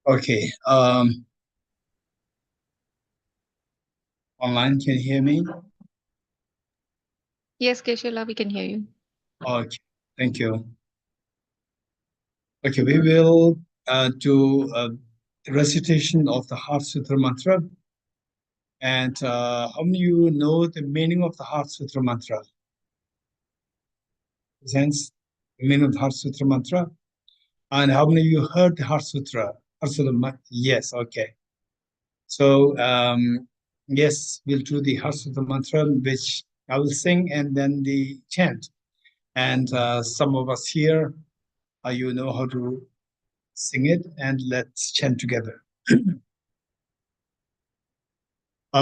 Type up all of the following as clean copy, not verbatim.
Okay. Online, can you hear me? Yes, Keshala, we can hear you. Okay. Thank you. Okay, we will do a recitation of the Heart Sutra mantra. And how many of you know the meaning of the Heart Sutra mantra? Sense the meaning of the Heart Sutra mantra? And how many of you heard the Heart Sutra? Heart Sutra yes, okay. So, yes, we'll do the Heart Sutra mantra, which I will sing and then the chant. And some of us here, you know how to sing it, and let's chant together.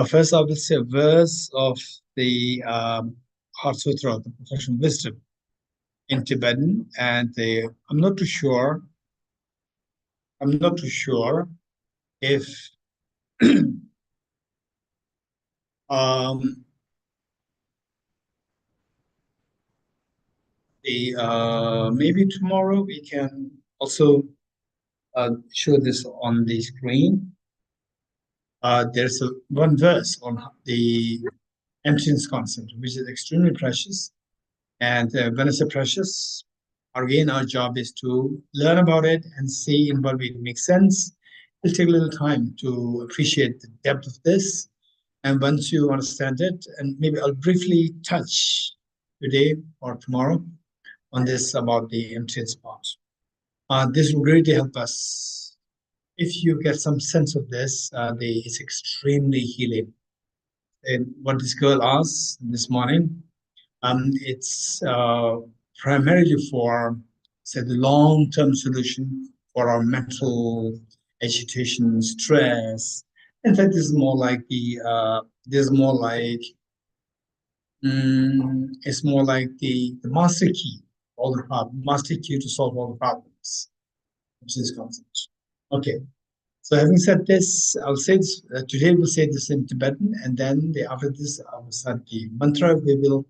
First, I will say a verse of the Heart Sutra, the Professional Wisdom, in Tibetan, and I'm not too sure. I'm not too sure if um, the maybe tomorrow we can also show this on the screen. There's one verse on the emptiness concept, which is extremely precious. And when it's precious, again, our job is to learn about it and see in what way it makes sense. It'll take a little time to appreciate the depth of this. And once you understand it, and maybe I'll briefly touch today or tomorrow on this about the emptiness part. This will greatly help us. If you get some sense of this, it's extremely healing. And what this girl asked this morning, it's primarily for, say, the long-term solution for our mental agitation, stress. In fact, this is more like this is more like, it's more like the master key, all the problems, master key to solve all the problems, which is concept. Okay. So having said this, I'll say this, today we'll say this in Tibetan, and then after this, I will start the mantra. We will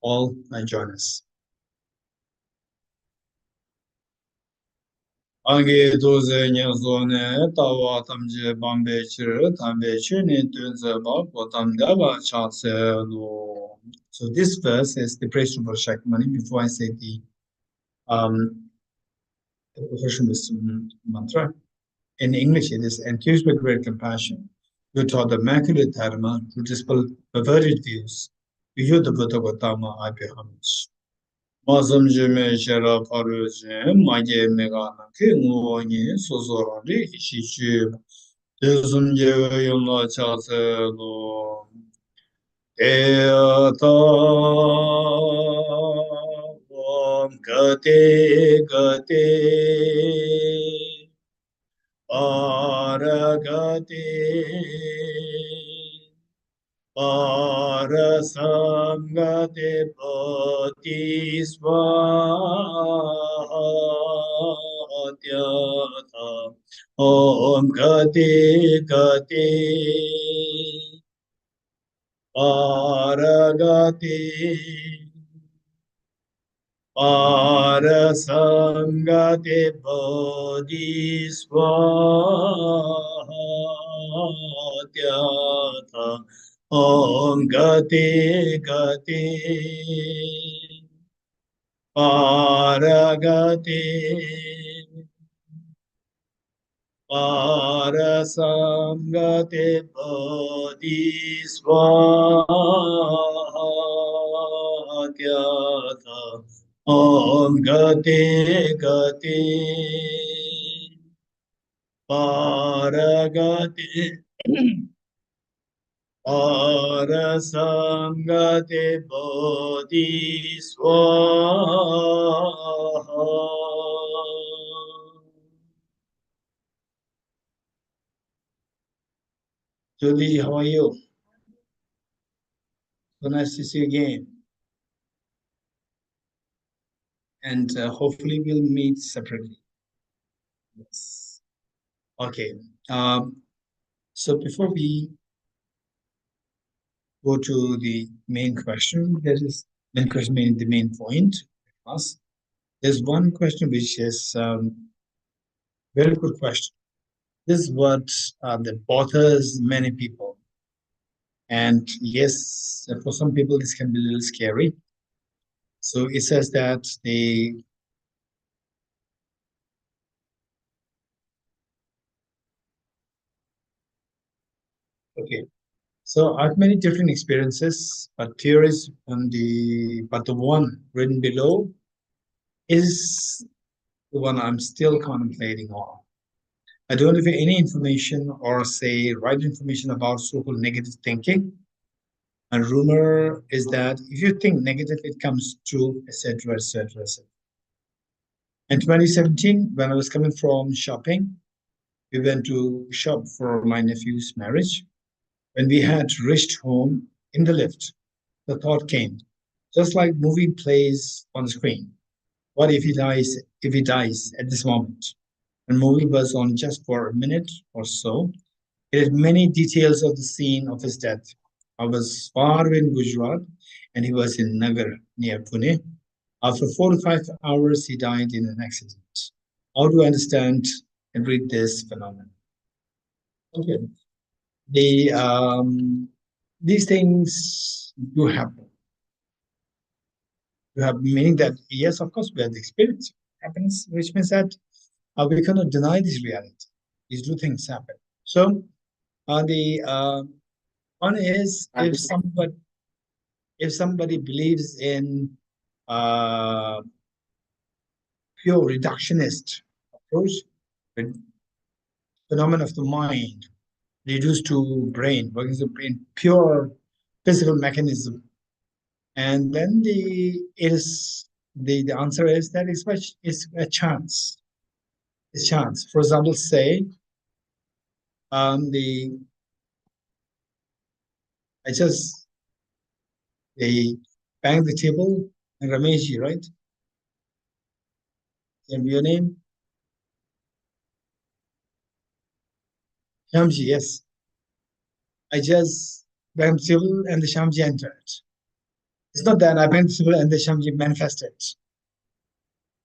all join us. Ange doze nyazone tawa tamje bambe chir tambe chune tunze ba potam daba chatse lo. So this verse is the praise to Shakyamuni. Before I say um the professional wisdom mantra, in English it is enthused with great compassion. You taught the immaculate dharma to dispel perverted views. You the Buddha Gautama Abhyahamich. Masam jime shara paru jen, maje megana ke nguonyi sozorari shichu. Desum jewe yumla chase lo. Deata om gate gate. Aragate. Parasangate Bodhisvatyata Om Gate Gate Paragate Parasangate Bodhisvatyata Om Gate Gate Paragate Parasangate Bodhisvatyata Om Gate Gate Paragate Arasangate Bodhisvaha. Julie, how are you? So nice to see you again. And hopefully we'll meet separately. Yes. Okay. So before we go to the main question, there is main question, meaning the main point. Us. There's one question which is very good question. This is what that bothers many people. And yes, for some people, this can be a little scary. So it says that okay. So I have many different experiences, but theories but the one written below is the one I'm still contemplating on. I don't have any information or say right information about so-called negative thinking. And rumor is that if you think negative, it comes true, etc., etc., etc. In 2017, when I was coming from shopping, we went to shop for my nephew's marriage. When we had reached home in the lift, the thought came, just like movie plays on screen. What if he dies? If he dies at this moment? And movie was on just for a minute or so. It had many details of the scene of his death. I was far away in Gujarat, and he was in Nagar near Pune. After 4 to 5 hours, he died in an accident. How do I understand and read this phenomenon? Okay, these things do happen. You have meaning that yes, of course, we have the experience. It happens, which means that we cannot deny this reality. These two things happen. So the one is if somebody believes in uh, pure reductionist approach, phenomenon of the mind reduced to brain, working as a brain, pure physical mechanism, and then the answer is that it's a chance. It's chance. For example, say the I just they bang the table and Rameshji, right? And your name? Shamji, yes. I just banged the table and the Shamji entered. It's not that I banged the table and the Shamji manifested.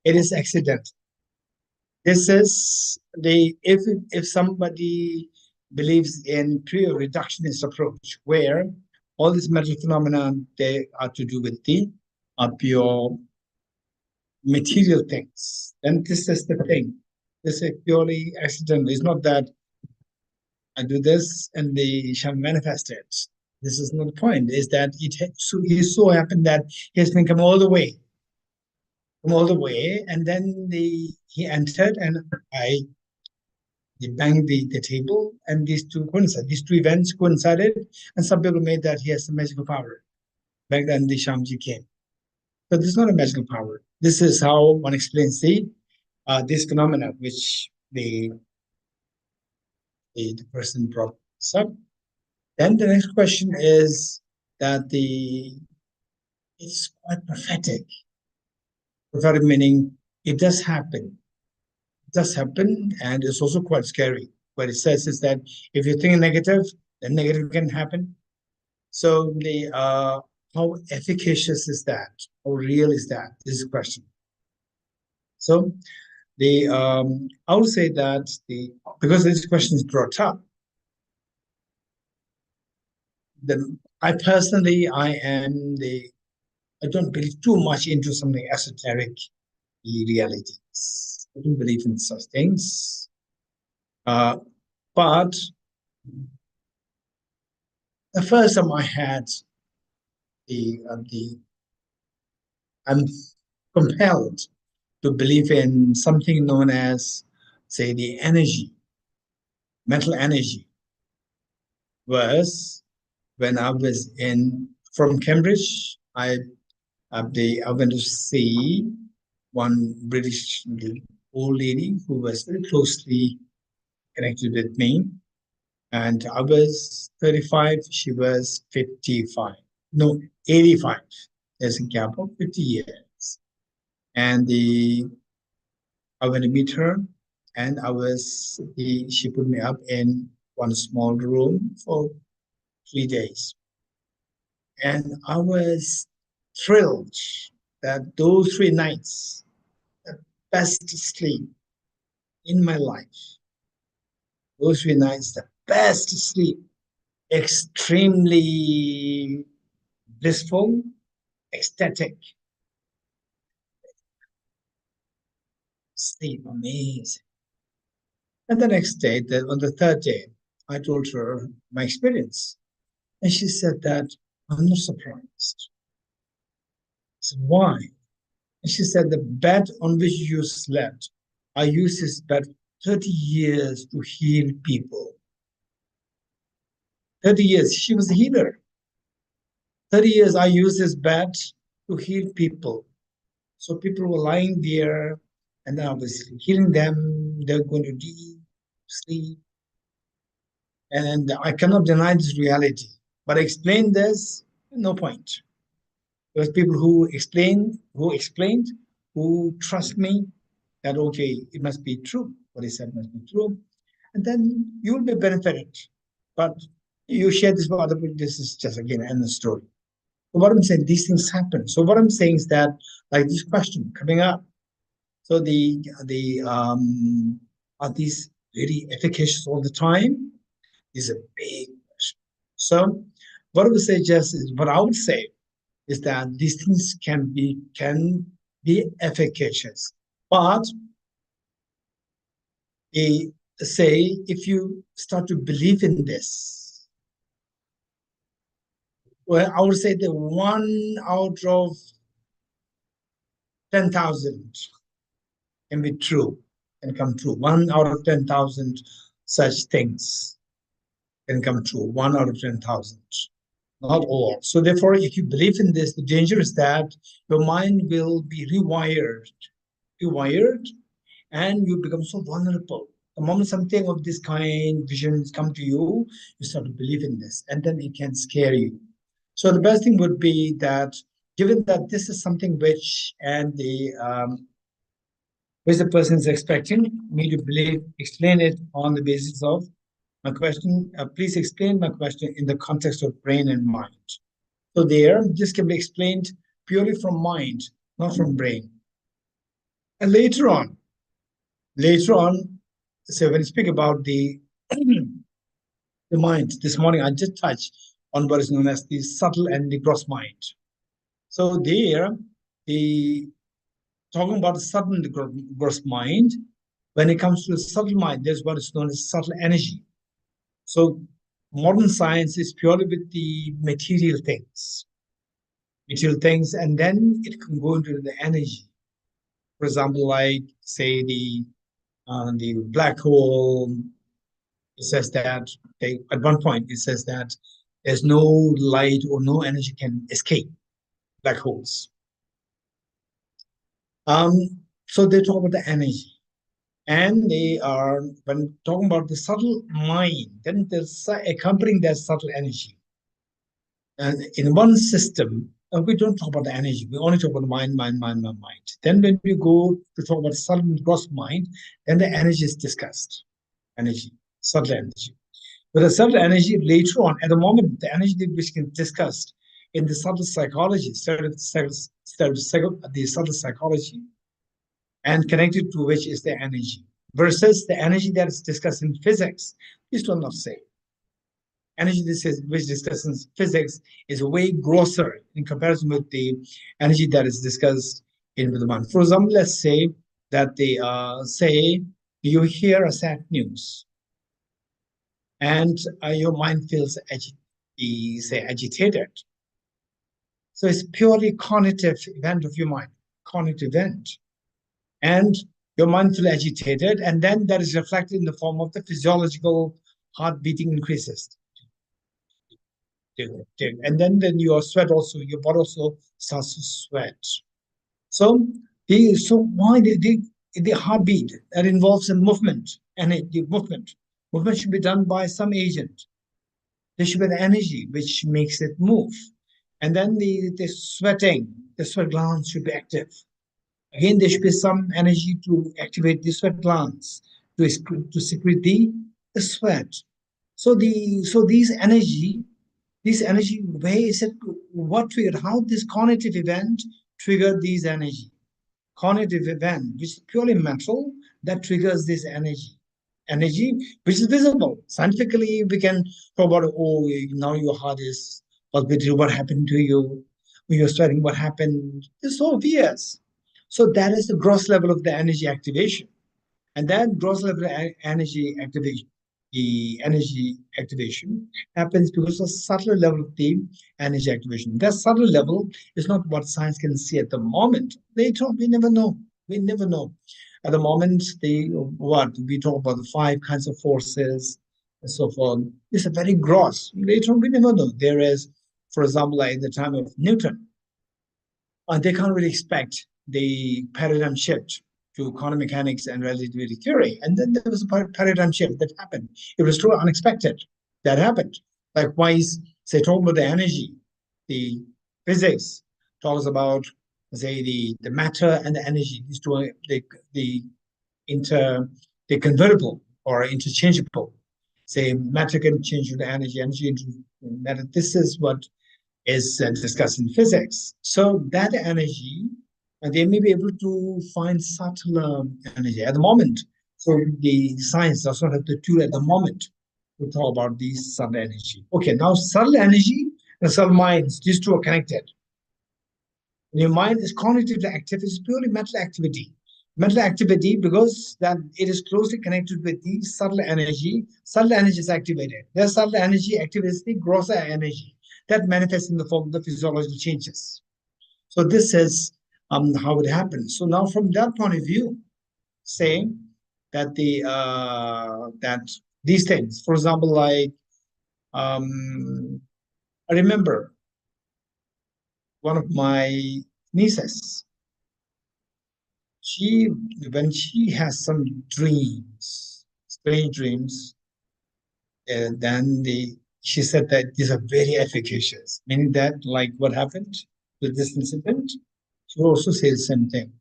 It is accident. This is the if somebody believes in pure reductionist approach, where all these mental phenomena they are to do with the pure material things, then this is the thing. This is purely accidental. It's not that I do this and they shall manifest it. This is not the point. Is that it so happened that he has been come all the way, and then he entered, and I they banged the table, and these two coincided. These two events coincided, and some people made that he has a magical power. Back then, the Shamji came. But this is not a magical power. This is how one explains this phenomena, which the person brought this up. Then the next question is that it's quite prophetic. Prophetic meaning it does happen. It does happen, and it's also quite scary. What it says is that if you think negative, then negative can happen. So the how efficacious is that? How real is that? This is a question. So the I would say that because this question is brought up, then I personally I don't believe too much into something esoteric realities. I don't believe in such things. But the first time I had the I'm compelled to believe in something known as, say, the energy, mental energy, was when I was from Cambridge. I went to see one British old lady who was very closely connected with me. And I was 35, she was 55. No, 85. There's a gap of 50 years. And I went to meet her. And she put me up in one small room for 3 days. And I was thrilled that those 3 nights, the best sleep in my life, those 3 nights, the best sleep, extremely blissful, ecstatic sleep, amazing. And the next day, on the 3rd day, I told her my experience. And she said that I'm not surprised. I said, why? And she said, the bed on which you slept, I used this bed 30 years to heal people. 30 years, she was a healer. 30 years I used this bed to heal people. So people were lying there, and then I was healing them. They're going to sleep. And I cannot deny this reality. But I explained this, no point. There was people who explained, who trust me that, okay, it must be true. What he said must be true. And then you will be benefited. But you share this with other people, this is just, again, an end story. So what I'm saying, these things happen. So what I'm saying is that, like this question coming up, so are these very efficacious all the time? Is a big question. So what I would suggest is, what I would say is that these things can be efficacious, but say if you start to believe in this, well, I would say that 1 out of 10,000 can be true and come true. 1 out of 10,000 such things can come true. 1 out of 10,000, not all. So therefore, if you believe in this, the danger is that your mind will be rewired, and you become so vulnerable. The moment something of this kind, visions come to you, you start to believe in this, and then it can scare you. So the best thing would be that, given that this is something which the person is expecting me to believe, explain it on the basis of my question. Please explain my question in the context of brain and mind. So this can be explained purely from mind, not from brain. And later on, so when you speak about the mind, this morning I just touched on what is known as the subtle and the gross mind. So talking about the subtle and the gross mind, when it comes to the subtle mind, there's what is known as subtle energy. So modern science is purely with the material things, and then it can go into the energy. For example, like say the black hole. It says that at one point it says that there's no light or no energy can escape black holes. So they talk about the energy, and when talking about the subtle mind, then there's accompanying that subtle energy. And in one system, we don't talk about the energy. We only talk about mind. Then when we go to talk about subtle and gross mind, then the energy is discussed. Energy, subtle energy. But the subtle energy later on, at the moment, the energy which can discussed in the subtle psychology, the subtle psychology, and connected to which is the energy, versus the energy that is discussed in physics. This will not say. Energy which discusses physics is way grosser in comparison with the energy that is discussed in the mind. For example, let's say that say you hear a sad news, and your mind feels agitated. So it's purely cognitive event of your mind, cognitive event. And your mind feels agitated, and then that is reflected in the form of the physiological heart beating increases. And then your sweat also, your body also starts to sweat. So why the heartbeat that involves a movement, and the movement should be done by some agent. There should be the energy which makes it move. And then the sweat glands should be active. Again, there should be some energy to activate the sweat glands. to secrete the sweat. So these energy where is it, what triggered, how this cognitive event triggered these energy. Cognitive event, which is purely mental, that triggers this energy which is visible. Scientifically, we can talk about, oh, now your heart is palpitating, what happened to you? When you're sweating, what happened? It's so obvious. So that is the gross level of the energy activation. And that gross level energy activation, the energy activation happens because of a subtle level of the energy activation. That subtle level is not what science can see at the moment. Later on, we never know. We never know. At the moment, what we talk about, the 5 kinds of forces and so forth. It's a very gross. Later on, we never know. There is, for example, like in the time of Newton, they can't really expect the paradigm shift to quantum mechanics and relativity theory. And then there was a paradigm shift that happened. It was totally unexpected. That happened. Likewise, say, talking about the energy, the physics talks about, say, the matter and the energy. These two are they're convertible or interchangeable. Say, matter can change into energy, energy into matter. This is what is discussed in physics. So that energy, and they may be able to find subtler energy at the moment. So the science does not have the tool at the moment to talk about these subtle energy. Okay, now subtle energy and subtle minds, these two are connected. When your mind is cognitively active, it's purely mental activity. Mental activity, because that it is closely connected with the subtle energy. Subtle energy is activated. The subtle energy activates the grosser energy that manifests in the form of the physiological changes. So this is how it happens. So now, from that point of view, say that that these things, for example, like I remember one of my nieces. When she has some dreams, strange dreams, then she said that these are very efficacious, meaning that, like what happened with this incident, she also says the same thing.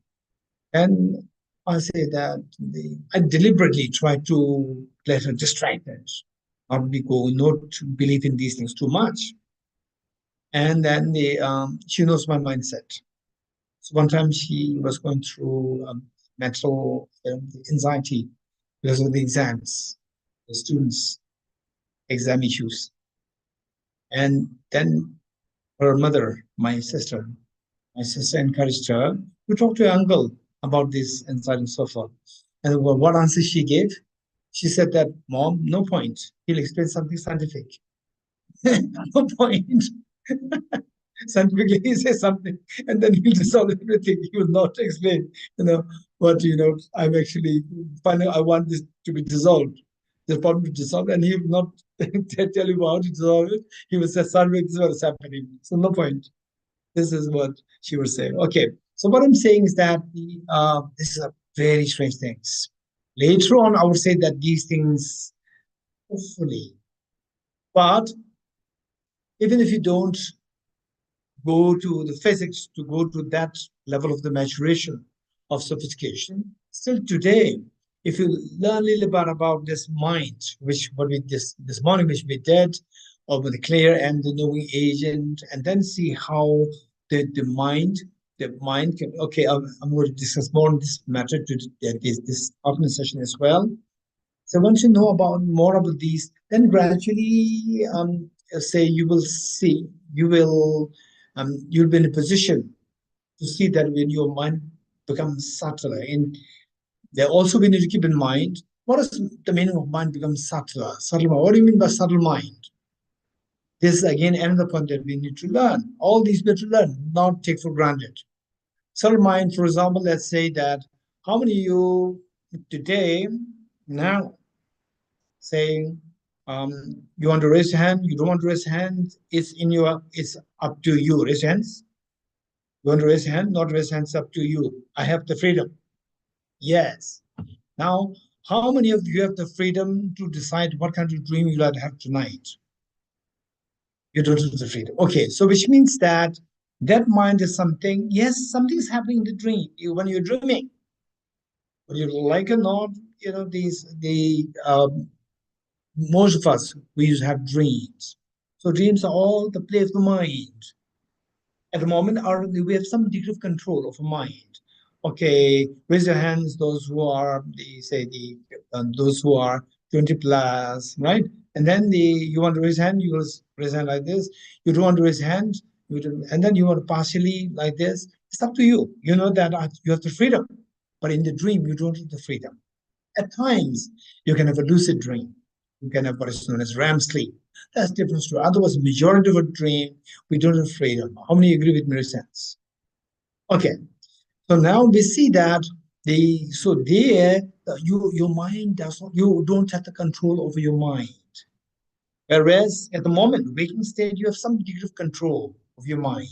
And I say that I deliberately try to let her distracted, not to believe in these things too much. And then she knows my mindset. So one time she was going through mental anxiety because of the exams, the students' exam issues. And then her mother, my sister encouraged her to talk to her uncle about this anxiety and so forth. And what answer she gave? She said that, Mom, no point. He'll explain something scientific. No point. Scientifically, he says something, and then he'll resolve everything. He will not explain, what, I'm actually finding, I want this to be dissolved, the problem to dissolve, and he will not tell you how to dissolve it. He will say, sorry, this is what is happening. So no point. This is what she was saying. Okay. So what I'm saying is that this is a very strange things. Later on, I would say that these things, hopefully, but even if you don't go to the physics, to go to that level of the maturation of sophistication, still today, if you learn a little bit about this mind, which what we this morning, which we did, over the clear and the knowing agent, and then see how the mind can. Okay, I'm going to discuss more on this matter to this afternoon session as well. So once you know more about these, then gradually, say you'll be in a position to see that when your mind becomes subtler. And there also we need to keep in mind, what is the meaning of mind becomes subtler? Subtle mind. What do you mean by subtle mind? This is again another point that we need to learn. All these we have to learn, not take for granted. Subtle mind, for example, let's say that how many of you today now saying you want to raise your hand, you don't want to raise your hand, it's up to you. Raise your hands. You want to raise your hand, not raise hands, up to you. I have the freedom. Yes. Now, how many of you have the freedom to decide what kind of dream you'd like to have tonight? You don't have the freedom. Okay, so which means that mind is something, yes, something's happening in the dream when you're dreaming. Whether you like or not, most of us, we used to have dreams. So dreams are all the play of the mind. At the moment, we have some degree of control of mind. Okay, raise your hands, those who are those who are 20 plus, right? And then you want to raise hand, you will raise hand like this. You don't want to raise hand, and then you want to partially like this. It's up to you. You know that you have the freedom, but in the dream, you don't have the freedom. At times, you can have a lucid dream. You can have what is known as REM sleep. That's different story. Otherwise, majority of a dream, we don't have freedom. How many agree with me, sense? Okay. So now we see that your mind does not, you don't have the control over your mind. Whereas at the moment, waking state, you have some degree of control of your mind.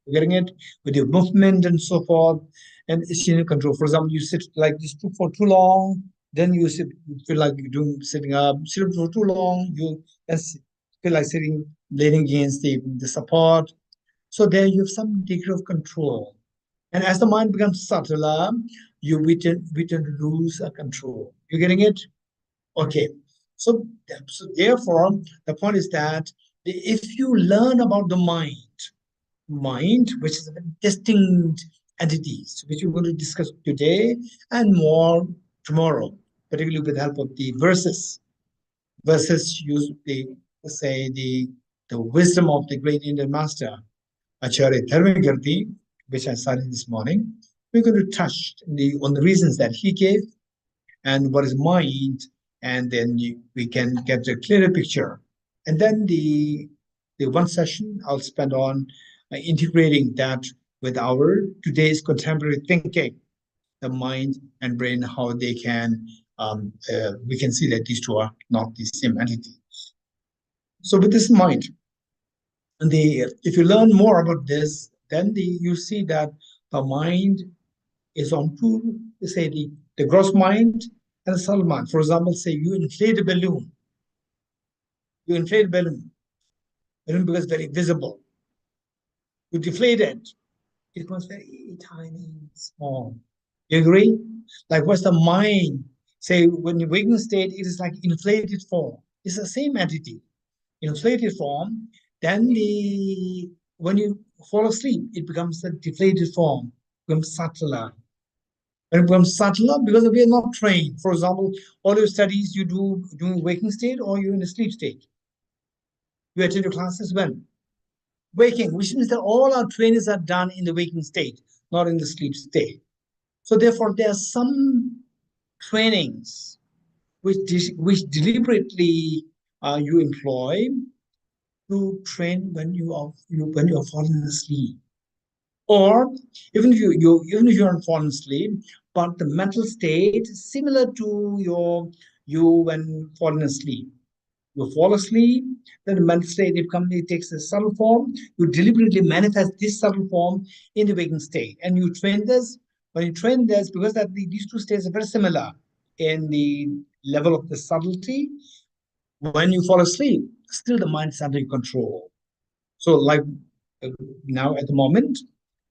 You're getting it with your movement and so forth, and it's in your control. For example, you sit like this for too long, then you feel like you're sitting up, sit for too long, you feel like leaning against the support. So there you have some degree of control. And as the mind becomes subtler, we tend to lose control. You getting it? Okay. So therefore, the point is that if you learn about the mind, which is a distinct entities, which we're going to discuss today and more tomorrow, particularly with the help of the verses use the wisdom of the great Indian master Acharya Dharmakirti, which I studied this morning. We're going to touch on the reasons that he gave and what is mind, and then we can get a clearer picture. And then the one session I'll spend on integrating that with our today's contemporary thinking, the mind and brain, how they can, we can see that these two are not the same entity. So with this in mind, if you learn more about this, then you see that the mind is on two, say the gross mind and the subtle mind. For example, say you inflate a balloon. You inflate a balloon becomes very visible. You deflate it, it becomes very tiny, small. You agree? Like what's the mind? Say when you waking state, it is like inflated form. It's the same entity. Inflated form, then when you fall asleep, it becomes a deflated form, becomes subtler. When it becomes subtler, because we are not trained. For example, all your studies you do during waking state or you're in a sleep state. You attend your classes when? Waking, which means that all our trainings are done in the waking state, not in the sleep state. So therefore, there are some trainings which deliberately you employ to train when you are falling asleep, or even if you're falling asleep, but the mental state is similar to you when falling asleep. You fall asleep, then the mental state it takes a subtle form. You deliberately manifest this subtle form in the waking state, and you train this. When you train this, because that these two states are very similar in the level of the subtlety, when you fall asleep, still the mind is under control. So like now at the moment,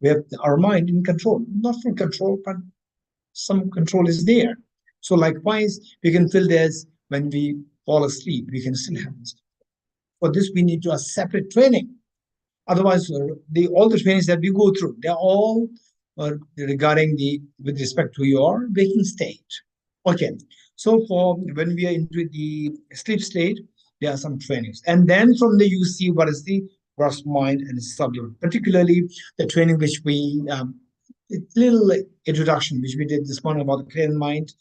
we have our mind in control, not full control, but some control is there. So likewise, we can feel this when we fall asleep, we can still have this. For this, we need to have separate training. Otherwise, all the trainings that we go through, they're all regarding with respect to your waking state. Okay, so for when we are into the sleep state, there are some trainings, and then from there you see what is the gross mind and subtle, particularly the training which we little introduction which we did this morning about the clear mind,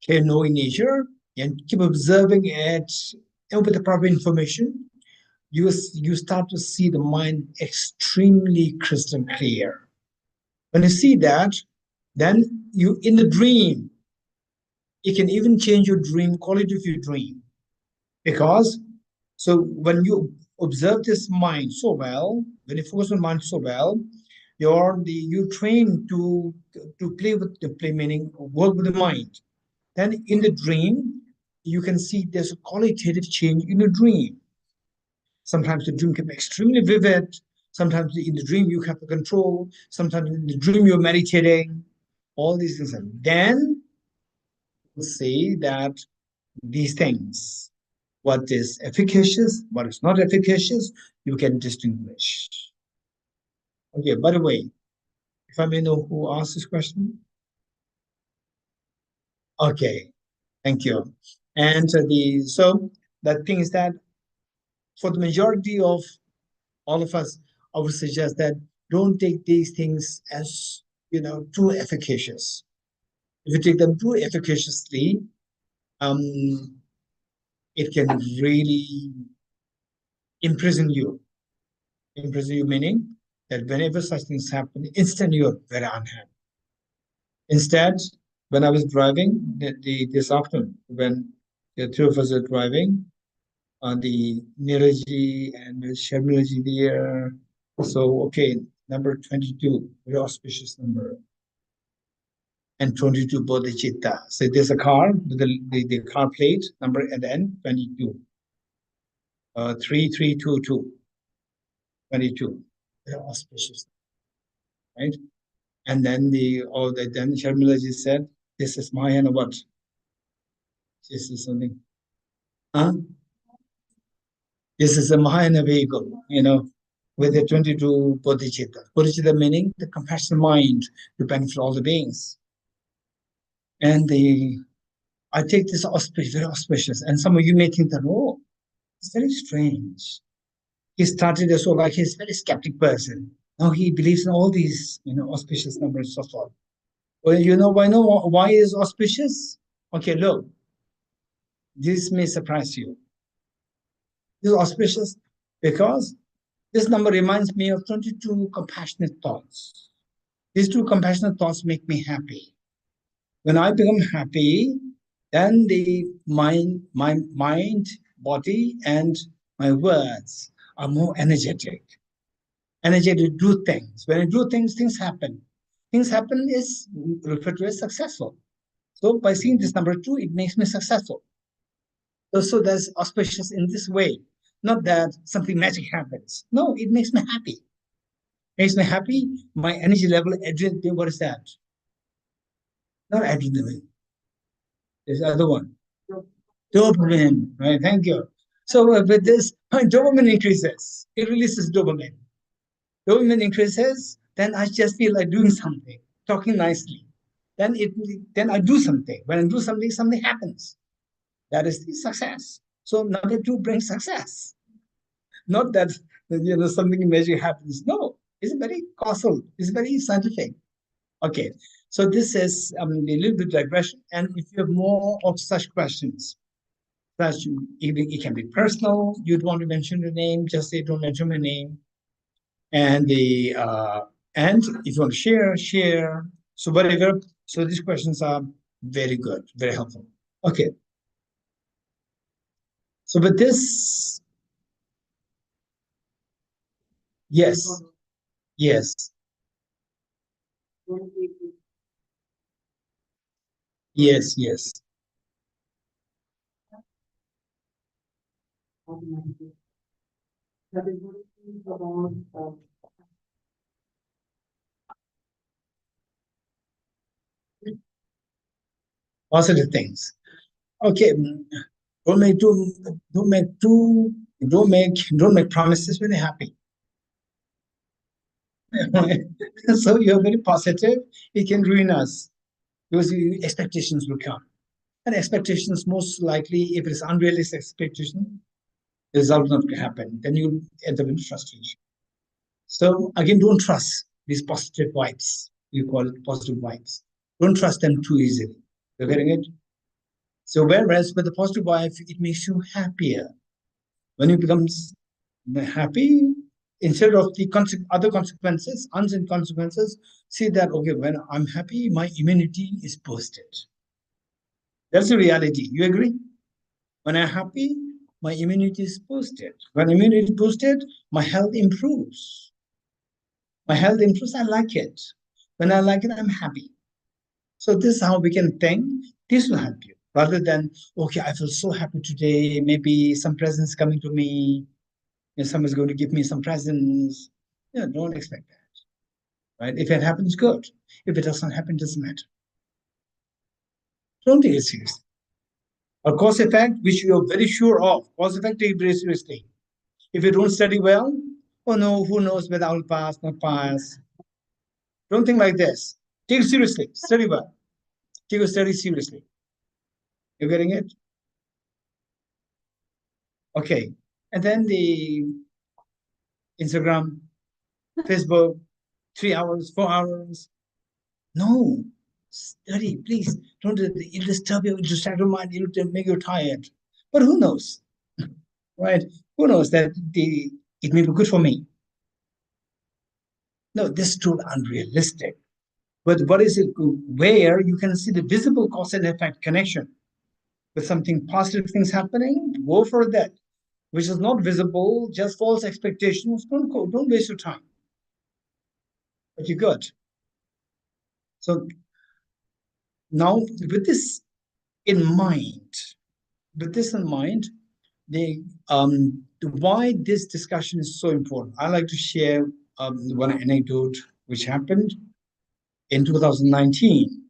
clear knowing nature, and keep observing it, and with the proper information, you start to see the mind extremely crystal clear. When you see that, then you in the dream, it can even change your dream quality of your dream, because so when you observe this mind so well, when you focus on mind so well, you train to play with the play, meaning work with the mind. Then in the dream, you can see there's a qualitative change in the dream. Sometimes the dream can be extremely vivid. Sometimes in the dream you have the control. Sometimes in the dream you're meditating. All these things. And then see that these things, what is efficacious, what is not efficacious, you can distinguish. Okay, by the way, if I may know who asked this question? Okay, thank you. And so the thing is that for the majority of all of us, I would suggest that don't take these things as too efficacious. If you take them too efficaciously, it can really imprison you. Imprison you meaning that whenever such things happen, instantly you're very unhappy. Instead, when I was driving this afternoon, when the three of us are driving, the Neeraj and Sharmila ji there. So, okay, number 22, very auspicious number. And 22, Bodhicitta. So there's a car with the car plate number at the end, 22. 3322. 22. Very auspicious. Right? And then then Sharmila ji said, this is Mahayana what? This is something. Huh? This is a Mahayana vehicle, with the 22 bodhicitta. Bodhicitta meaning the compassionate mind to benefit all the beings. And I take this very auspicious. And some of you may think that, oh, it's very strange. He started as well, like he's a very skeptic person. Now he believes in all these, auspicious numbers and so forth. Well, why is auspicious? Okay, look, this may surprise you. This is auspicious because this number reminds me of 22 compassionate thoughts. These two compassionate thoughts make me happy. When I become happy, then my mind, body, and my words are more energetic. Energetic to do things. When I do things, things happen. Things happen is referred to as successful. So by seeing this number 2, it makes me successful. So that's auspicious in this way. Not that something magic happens. No, it makes me happy. Makes me happy. My energy level, adrenaline, what is that? Not adrenaline. There's the other one. Dopamine, right? Thank you. So with this, dopamine increases. It releases dopamine. Dopamine increases, then I just feel like doing something, talking nicely. Then I do something. When I do something, something happens. That is the success. So number 2 brings success. Not that something magic happens. No, it's very causal. It's very scientific. Okay, so this is a little bit digression. And if you have more of such questions, it can be personal. You'd want to mention the name, just say don't mention my name. And and if you want to share. So whatever. So these questions are very good, very helpful. Okay. So with this, yes, yes, yes. Positive things. Okay. Don't make promises when you're happy. So you're very positive. It can ruin us because expectations will come. And expectations, most likely, if it is unrealistic expectation, the result will not happen. Then you end up in frustration. So again, don't trust these positive vibes. You call it positive vibes. Don't trust them too easily. You're getting it? So whereas with the positive vibe, it makes you happier. When you become happy, instead of the other consequences, unintended consequences, see that, okay, when I'm happy, my immunity is boosted. That's the reality. You agree? When I'm happy, my immunity is boosted. When immunity is boosted, my health improves. My health improves, I like it. When I like it, I'm happy. So this is how we can think. This will help you. Rather than, okay, I feel so happy today. Maybe some presents coming to me. Someone's going to give me some presents. Don't expect that. Right? If it happens, good. If it doesn't happen, it doesn't matter. Don't take it seriously. A cause effect, which you are very sure of, cause effect, take it very seriously. If you don't study well, oh no, who knows whether I'll pass, not pass. Don't think like this. Take it seriously. Study well. Take your study seriously. You're getting it? Okay. And then the Instagram, Facebook, 3 hours, 4 hours. No. Study, please. Don't it'll disturb you, it'll distract your mind, it'll make you tired. But who knows? Right? Who knows that it may be good for me? No, this is too unrealistic. But what is it where you can see the visible cause and effect connection with something positive things happening? Go for that. Which is not visible, just false expectations. Don't go, don't waste your time. But you got. So now with this in mind, the why this discussion is so important. I like to share one anecdote which happened in 2019.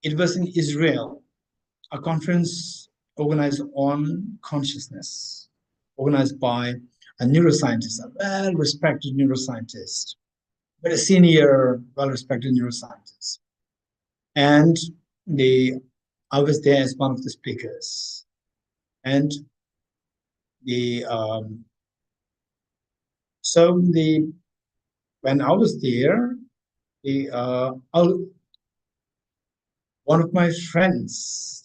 It was in Israel, a conference organized on consciousness, organized by a neuroscientist, a well-respected neuroscientist, very senior, well-respected neuroscientist. And I was there as one of the speakers. And when I was there, one of my friends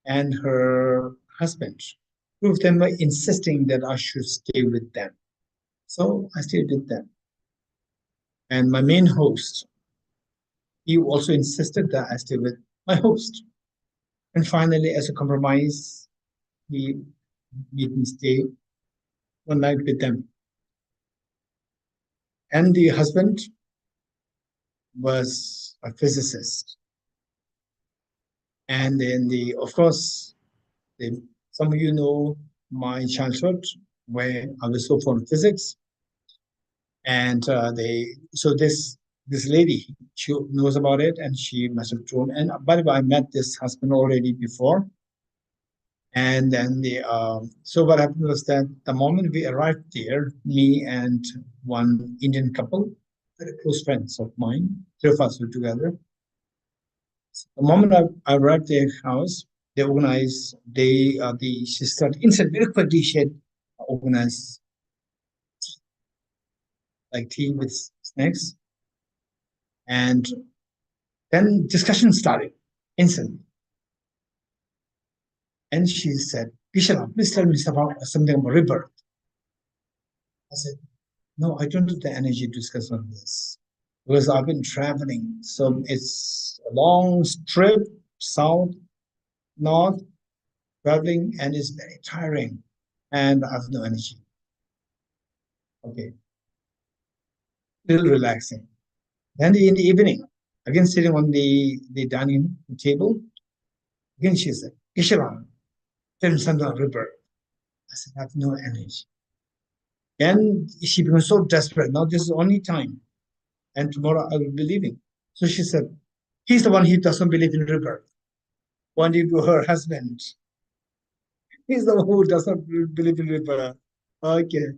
and her husband, two of them were insisting that I should stay with them. So I stayed with them. And my main host, he also insisted that I stay with my host. And finally, as a compromise, he made me stay one night with them. And the husband was a physicist. And then of course, some of you know my childhood, where I was so fond of physics. And so this lady, she knows about it, and she must have told. And by the way, I met this husband already before. And then so what happened was that the moment we arrived there, me and one Indian couple, very close friends of mine, three of us were together. The moment I arrived at their house, they organized, she started instant, very quickly she had organized tea, like tea with snacks. And then discussion started instantly. And she said, Vishala, please tell me something about rebirth. I said, no, I don't have the energy to discuss on this because I've been traveling. So it's a long trip, south, north, traveling, and it's very tiring. And I have no energy. Okay. Little relaxing. Then in the evening, again sitting on the dining table, again she said, Vishala, tell me something about rebirth. I said, I have no energy. And she became so desperate. Now this is only time. And tomorrow I will be leaving. So she said, he's the one who doesn't believe in rebirth. Pointing to her husband. He's the one who doesn't believe in rebirth. Okay.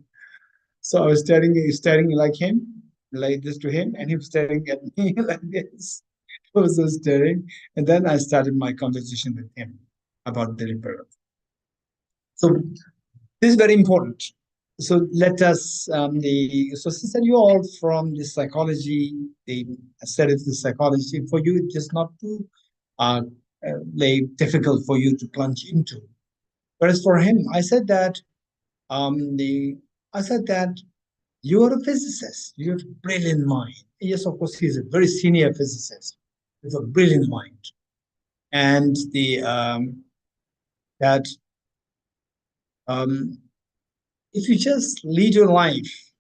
So I was staring like him, like this to him, and he was staring at me like this. I was so staring. And then I started my conversation with him about the rebirth. So this is very important. So let us, so since you're all from the psychology, the studies the psychology, for you it is not too difficult for you to plunge into. Whereas for him, I said that you are a physicist, you have a brilliant mind. Yes, of course, he's a very senior physicist with a brilliant mind. And if you just lead your life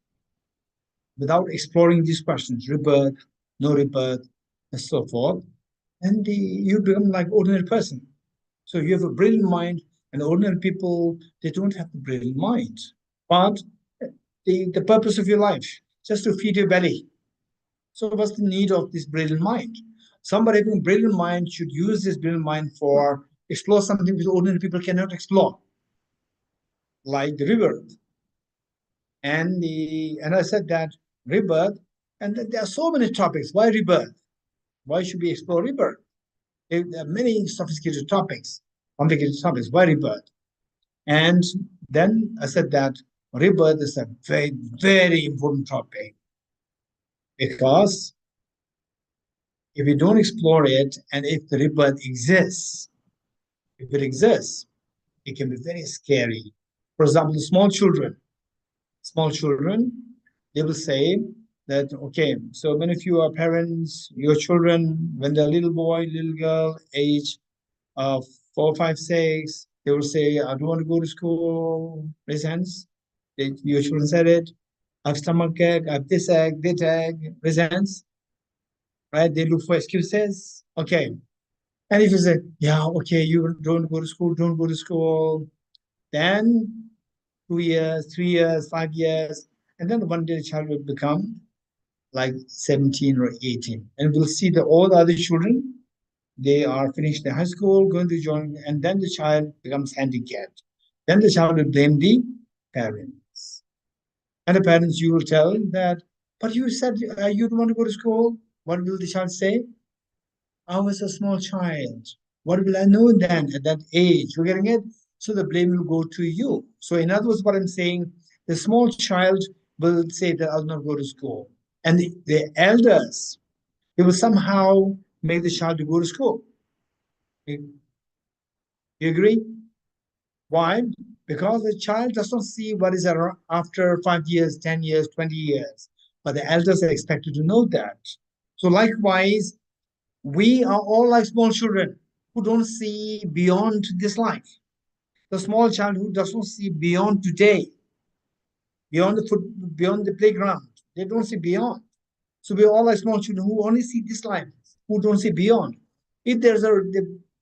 without exploring these questions, rebirth, no rebirth, and so forth, then you become like ordinary person. So you have a brilliant mind, and ordinary people, they don't have the brilliant mind. But the purpose of your life, just to feed your belly. So what's the need of this brilliant mind? Somebody with a brilliant mind should use this brilliant mind for explore something which ordinary people cannot explore, like the rebirth. And I said that rebirth, and there are so many topics. Why rebirth? Why should we explore rebirth? There are many sophisticated topics, complicated topics. Why rebirth? And then I said that rebirth is a very, very important topic, because if we don't explore it, and if the rebirth exists, if it exists, it can be very scary. For example, the small children, they will say that, okay, so many of you are parents, your children, when they're little boy, little girl, age 4, 5, 6, they will say, I don't want to go to school. Raise hands. Your children said it. I have stomach ache, I have this ache, that ache. Raise hands. Right? They look for excuses. Okay. And if you say, yeah, okay, you don't go to school, don't go to school, then 2 years, 3 years, 5 years, and then one day the child will become like 17 or 18. And we'll see that all the other children, they are finished their high school, going to join, and then the child becomes handicapped. Then the child will blame the parents. And the parents, you will tell that, but you said you don't want to go to school. What will the child say? I was a small child. What will I know then at that age? You're getting it? So the blame will go to you. So in other words, what I'm saying, the small child will say that I'll not go to school. And the elders, they will somehow make the child to go to school. You agree? Why? Because the child does not see what is after 5 years, 10 years, 20 years. But the elders are expected to know that. So likewise, we are all like small children who don't see beyond this life. The small child who does not see beyond today, beyond the playground, they don't see beyond. So we're all like small children who only see this life, who don't see beyond. If there's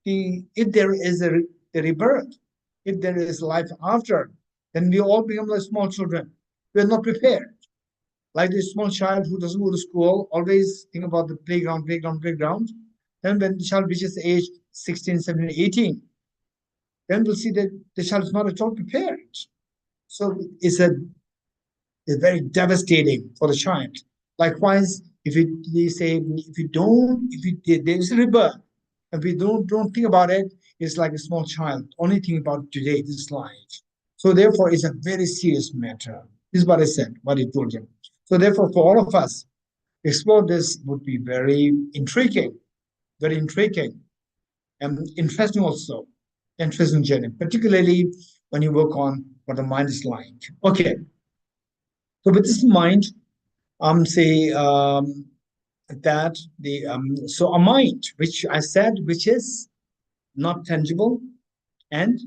if there is a rebirth, if there is life after, then we all become like small children. We're not prepared. Like this small child who doesn't go to school, always think about the playground. Then when the child reaches the age 16, 17, 18, then we'll see that the child is not at all prepared. So it's very devastating for the child. Likewise, if there is a rebirth, if we don't think about it, it's like a small child, only think about today, this life. So therefore, it's a very serious matter. This is what I said, what I told you. So therefore, for all of us, explore this would be very intriguing, and interesting also, interesting journey, particularly when you work on what the mind is like. Okay. So with this in mind, say that so a mind, which I said, which is not tangible and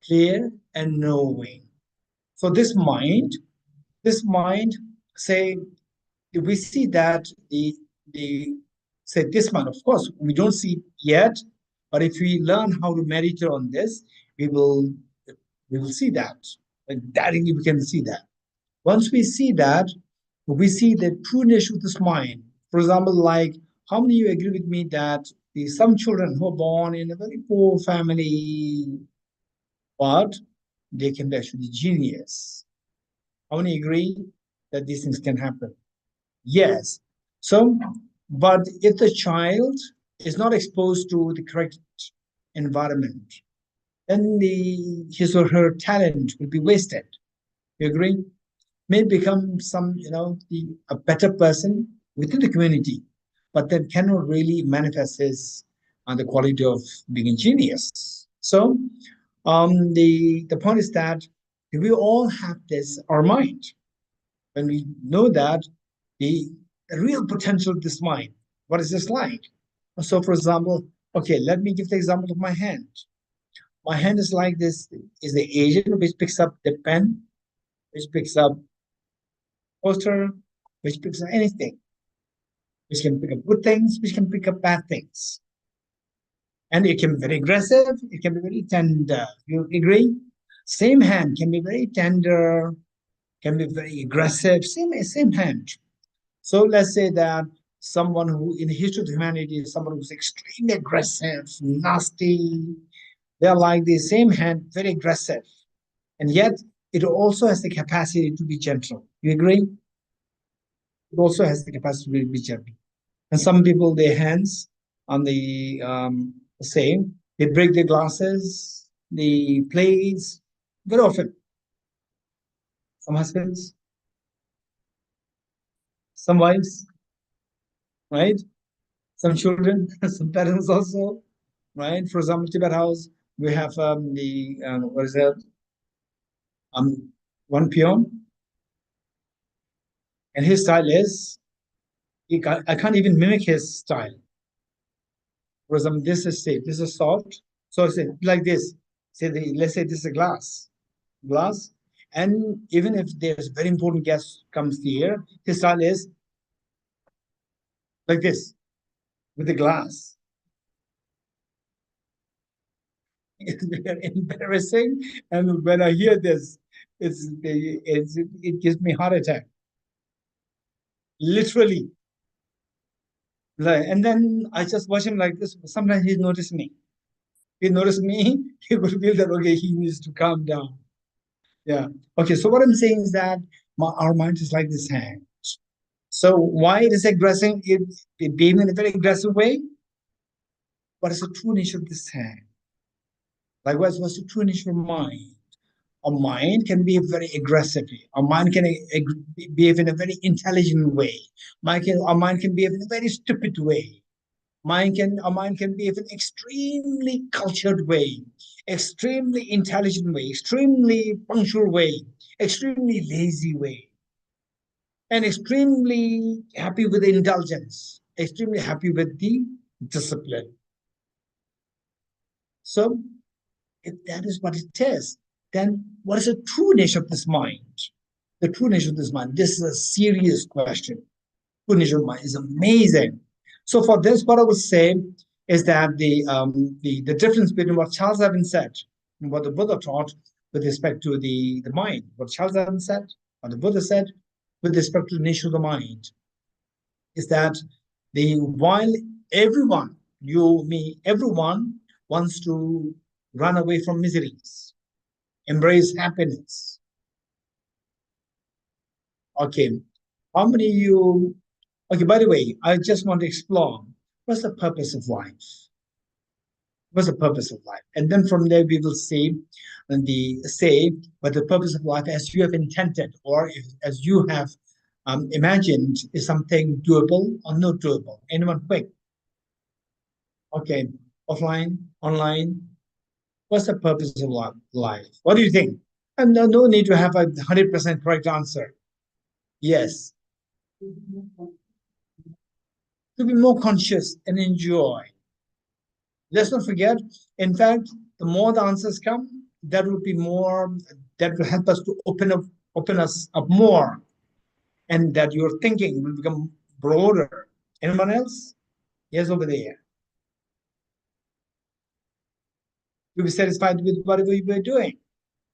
clear and knowing. So this mind, say, we see that say this mind, of course, we don't see it yet, but if we learn how to meditate on this, we will see that. Like directly we can see that. Once we see that, we see the true nature of this mind. For example, like how many of you agree with me that some children who are born in a very poor family, but they can be actually genius? How many agree that these things can happen? Yes. So, but if the child is not exposed to the correct environment, then his or her talent will be wasted. You agree? May become a better person within the community, but that cannot really manifest his the quality of being a genius. So the point is that we all have this, our mind. When we know that the real potential of this mind, what is this like? So for example, okay, let me give the example of my hand. My hand is like this, is the agent which picks up the pen, which picks up poster, which picks up anything, which can pick up good things, which can pick up bad things. And it can be very aggressive, it can be very tender. You agree? Same hand can be very tender, can be very aggressive, same hand. So let's say that someone who in the history of humanity is someone who's extremely aggressive, nasty. They're like the same hand, very aggressive. And yet it also has the capacity to be gentle. You agree? It also has the capacity to be gentle. And some people, their hands on the same, they break the glasses, the plates, very often. Some husbands, some wives, right? Some children, some parents also, right? For example, Tibet House, we have what is that? One peon, and his style is, I can't even mimic his style. For example, this is safe, this is soft. So say like this. Let's say this is a glass, and even if there's very important guest comes here, his style is like this with the glass. It's very embarrassing, and when I hear this, it gives me heart attack, literally. Like, and then I just watch him like this. Sometimes he notices me. He notices me. He would feel that okay, he needs to calm down. Yeah. Okay. So what I'm saying is that our mind is like this hand. So why it is aggressive? It being in a very aggressive way. What is the true nature of this hand? Likewise, what's the true nature of mind? Our mind can behave very aggressively. Our mind can behave in a very intelligent way. Our mind can behave in a very stupid way. Our mind can behave in an extremely cultured way, extremely intelligent way, extremely punctual way, extremely lazy way, and extremely happy with the indulgence, extremely happy with the discipline. So if that is what it is, then what is the true nature of this mind? The true nature of this mind. This is a serious question. True nature of mind is amazing. So for this, what I would say is that the difference between what Charles Evans said and what the Buddha taught with respect to the mind, what Charles Evans said, what the Buddha said with respect to the nature of the mind, is that while everyone, you, me, everyone wants to run away from miseries, embrace happiness. Okay, how many you? Okay, by the way, I just want to explore what's the purpose of life. What's the purpose of life? And then from there we will see what the purpose of life as you have intended or as you have imagined is something doable or not doable. Anyone quick? Okay, offline, online. What's the purpose of life? What do you think? And no need to have a 100% correct answer. Yes. To be more conscious and enjoy. Let's not forget, in fact, the more the answers come, that will help us to open us up more, and that your thinking will become broader. Anyone else? Yes, over there. To be satisfied with whatever you are doing.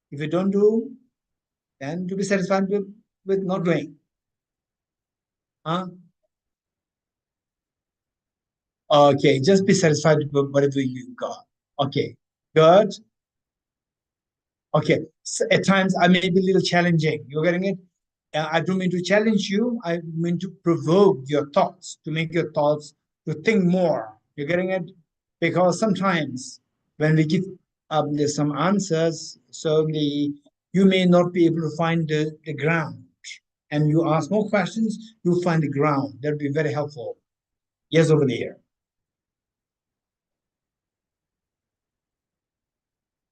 If you don't do, then to be satisfied with not doing. Huh? Okay, just be satisfied with whatever you got. Okay, good. Okay, so at times I may be a little challenging. You're getting it? I don't mean to challenge you. I mean to provoke your thoughts, to make your thoughts to think more. You're getting it? Because sometimes when we give there's some answers, so you may not be able to find the ground. And you ask more questions, you'll find the ground. That'll be very helpful. Yes, over there.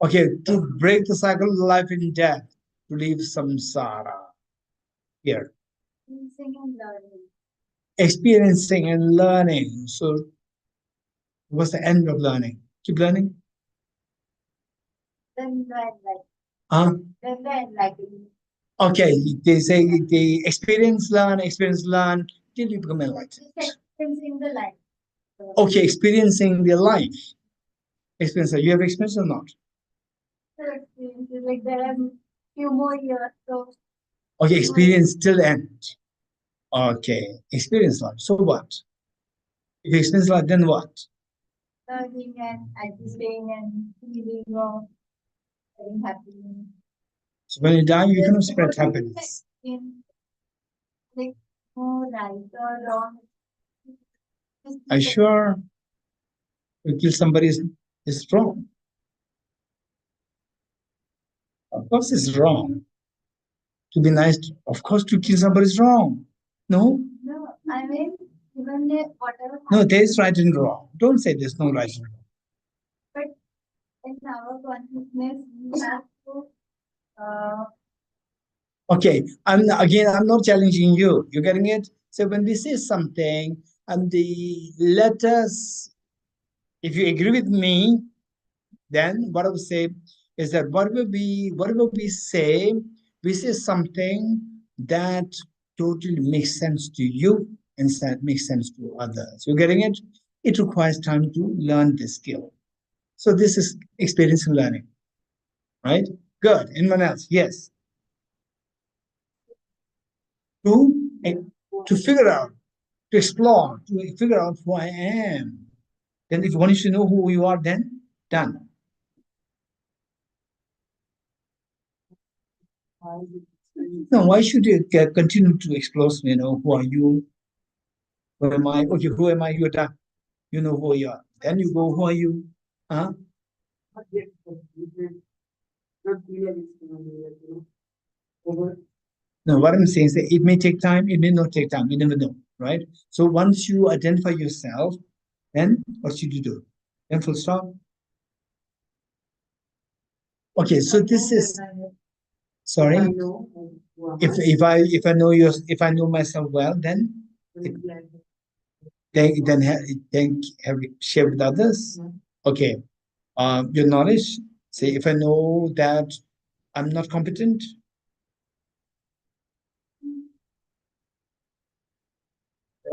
Okay, to break the cycle of life and death, to leave samsara. Here. Experiencing and learning. So what's the end of learning? Keep learning? Huh? Okay, they say the experience, learn, till you become enlightened. Experiencing the life. Okay, experiencing the life. Experience, you have experience or not? Like there are few more years. So okay, experience till end. Okay, experience life. So what? If you experience life, then what? Learning and adjusting and feeling of being happy. So when you die, you cannot spread happiness. In like no right or wrong. Are you sure you kill somebody is wrong? Of course, it's wrong. To be nice, of course, to kill somebody is wrong. No? No, I mean, even if whatever. No, there is right and wrong. Don't say there's no right and wrong. But in our consciousness, we have to. Okay, I'm not challenging you. You getting it? So when we say something, and let us, if you agree with me, then what I would say is that whatever we say something that totally makes sense to you and makes sense to others. You getting it? It requires time to learn this skill. So this is experience and learning, right? Good. Anyone else? Yes. To to figure out, to explore, to figure out who I am. Then if you want to know who you are, then done. No, why should you continue to explore, who are you? Who am I? Okay, who am I? You're done. You know who you are. Then you go, who are you? Huh? No, what I'm saying is that it may take time, it may not take time, you never know, right? So once you identify yourself, then what should you do? Then full stop. Okay, so this is sorry. If I know if I know myself well, then then have share with others. Okay. Your knowledge. Say if I know that I'm not competent,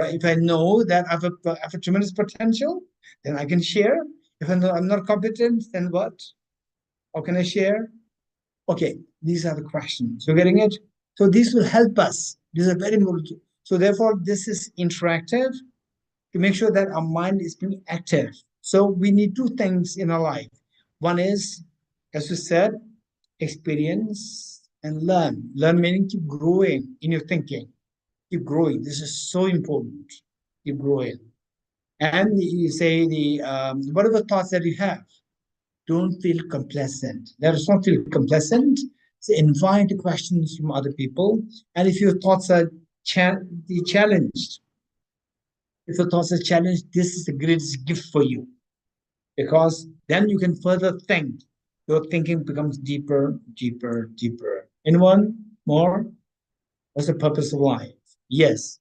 right? If I know that I have a tremendous potential, then I can share. If I know I'm not competent, then what? How can I share? Okay, these are the questions. You're getting it? So these will help us. These are very important. So therefore, this is interactive to make sure that our mind is being active. So we need two things in our life. One is, as you said, experience and learn. Learn meaning keep growing in your thinking. Keep growing. This is so important. Keep growing. And you say whatever thoughts that you have, don't feel complacent. Let us not feel complacent. So invite questions from other people. And if your thoughts are challenged, if your thoughts are challenged, this is the greatest gift for you because then you can further think. Your thinking becomes deeper, deeper, deeper. Anyone more? What's the purpose of life? Yes.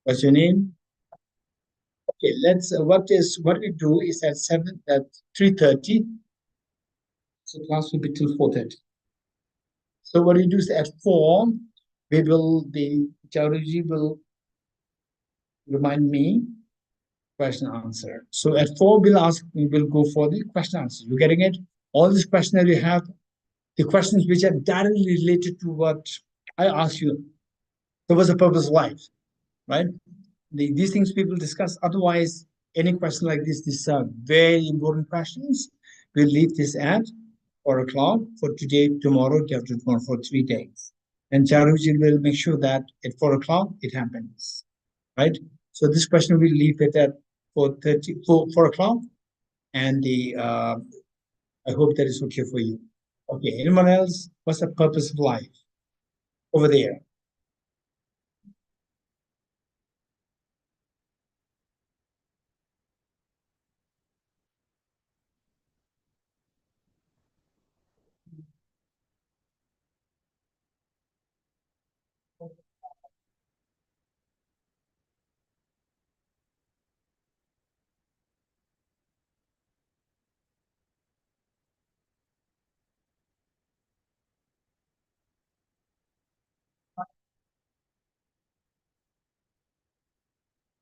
What's your name? Okay, let's. What we do is at 3:30. So class will be till 4:30. So what you do is at 4, the Chaudhary will remind me question answer. So at 4, we will go for the question answer. You getting it? All these questions that you have, the questions which are directly related to what I asked you. So what's the purpose of life, right? These things people discuss. Otherwise, any question like this, these are very important questions. We'll leave this at 4 o'clock for today, tomorrow, day after tomorrow for 3 days. And Charuji will make sure that at 4 o'clock it happens, right? So this question will leave it at 4 o'clock. And I hope that is okay for you. Okay, anyone else? What's the purpose of life? Over there.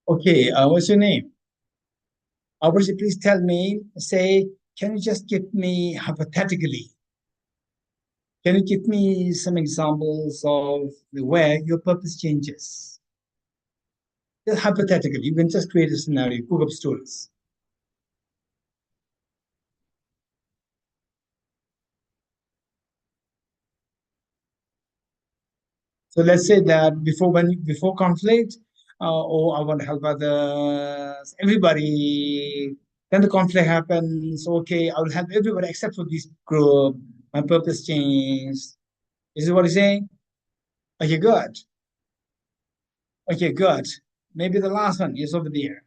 Okay, what's your name? Would you please tell me, say, can you just give me hypothetically, can you give me some examples of where your purpose changes? Just hypothetically, you can just create a scenario, cook up stories. So let's say that before conflict, oh, I want to help others, everybody. Then the conflict happens. Okay, I will help everybody except for this group. My purpose changed. Is it what you're saying? Okay, good. Okay, good. Maybe the last one is over there.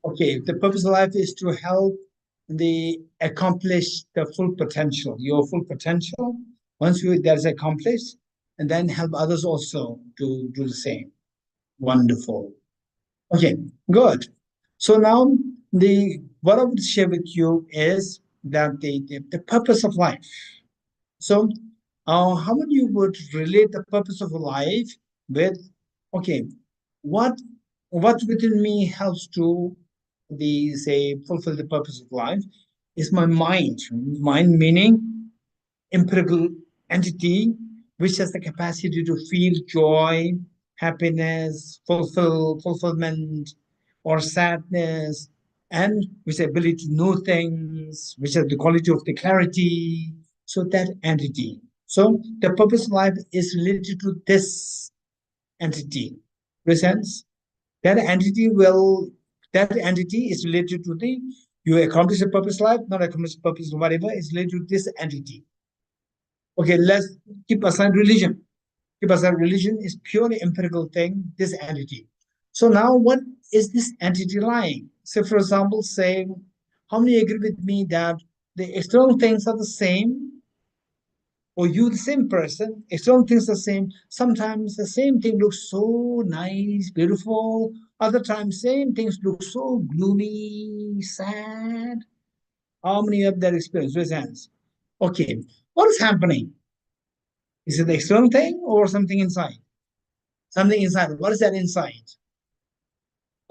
Okay, the purpose of life is to help the accomplish the full potential, your full potential. Once that is accomplished, and then help others also to do the same. Wonderful. Okay, good. So now the what I would share with you is that the purpose of life. So how would you would relate the purpose of life with okay, what what within me helps to the say fulfill the purpose of life is my mind. Mind meaning empirical entity which has the capacity to feel joy, happiness, fulfillment, or sadness, and which has the ability to know things, which has the quality of the clarity. So that entity. So the purpose of life is related to this entity. Presents that entity will that entity is related to the you accomplish a purpose life, not accomplish a purpose, whatever is related to this entity. Okay, let's keep aside religion. Keep aside religion is purely empirical thing, this entity. So now what is this entity like? So for example, say, how many agree with me that the external things are the same, or you the same person, external things are the same. Sometimes the same thing looks so nice, beautiful. Other times, same things look so gloomy, sad. How many have that experience? Raise hands. Okay, what is happening? Is it the external thing or something inside? Something inside. What is that inside?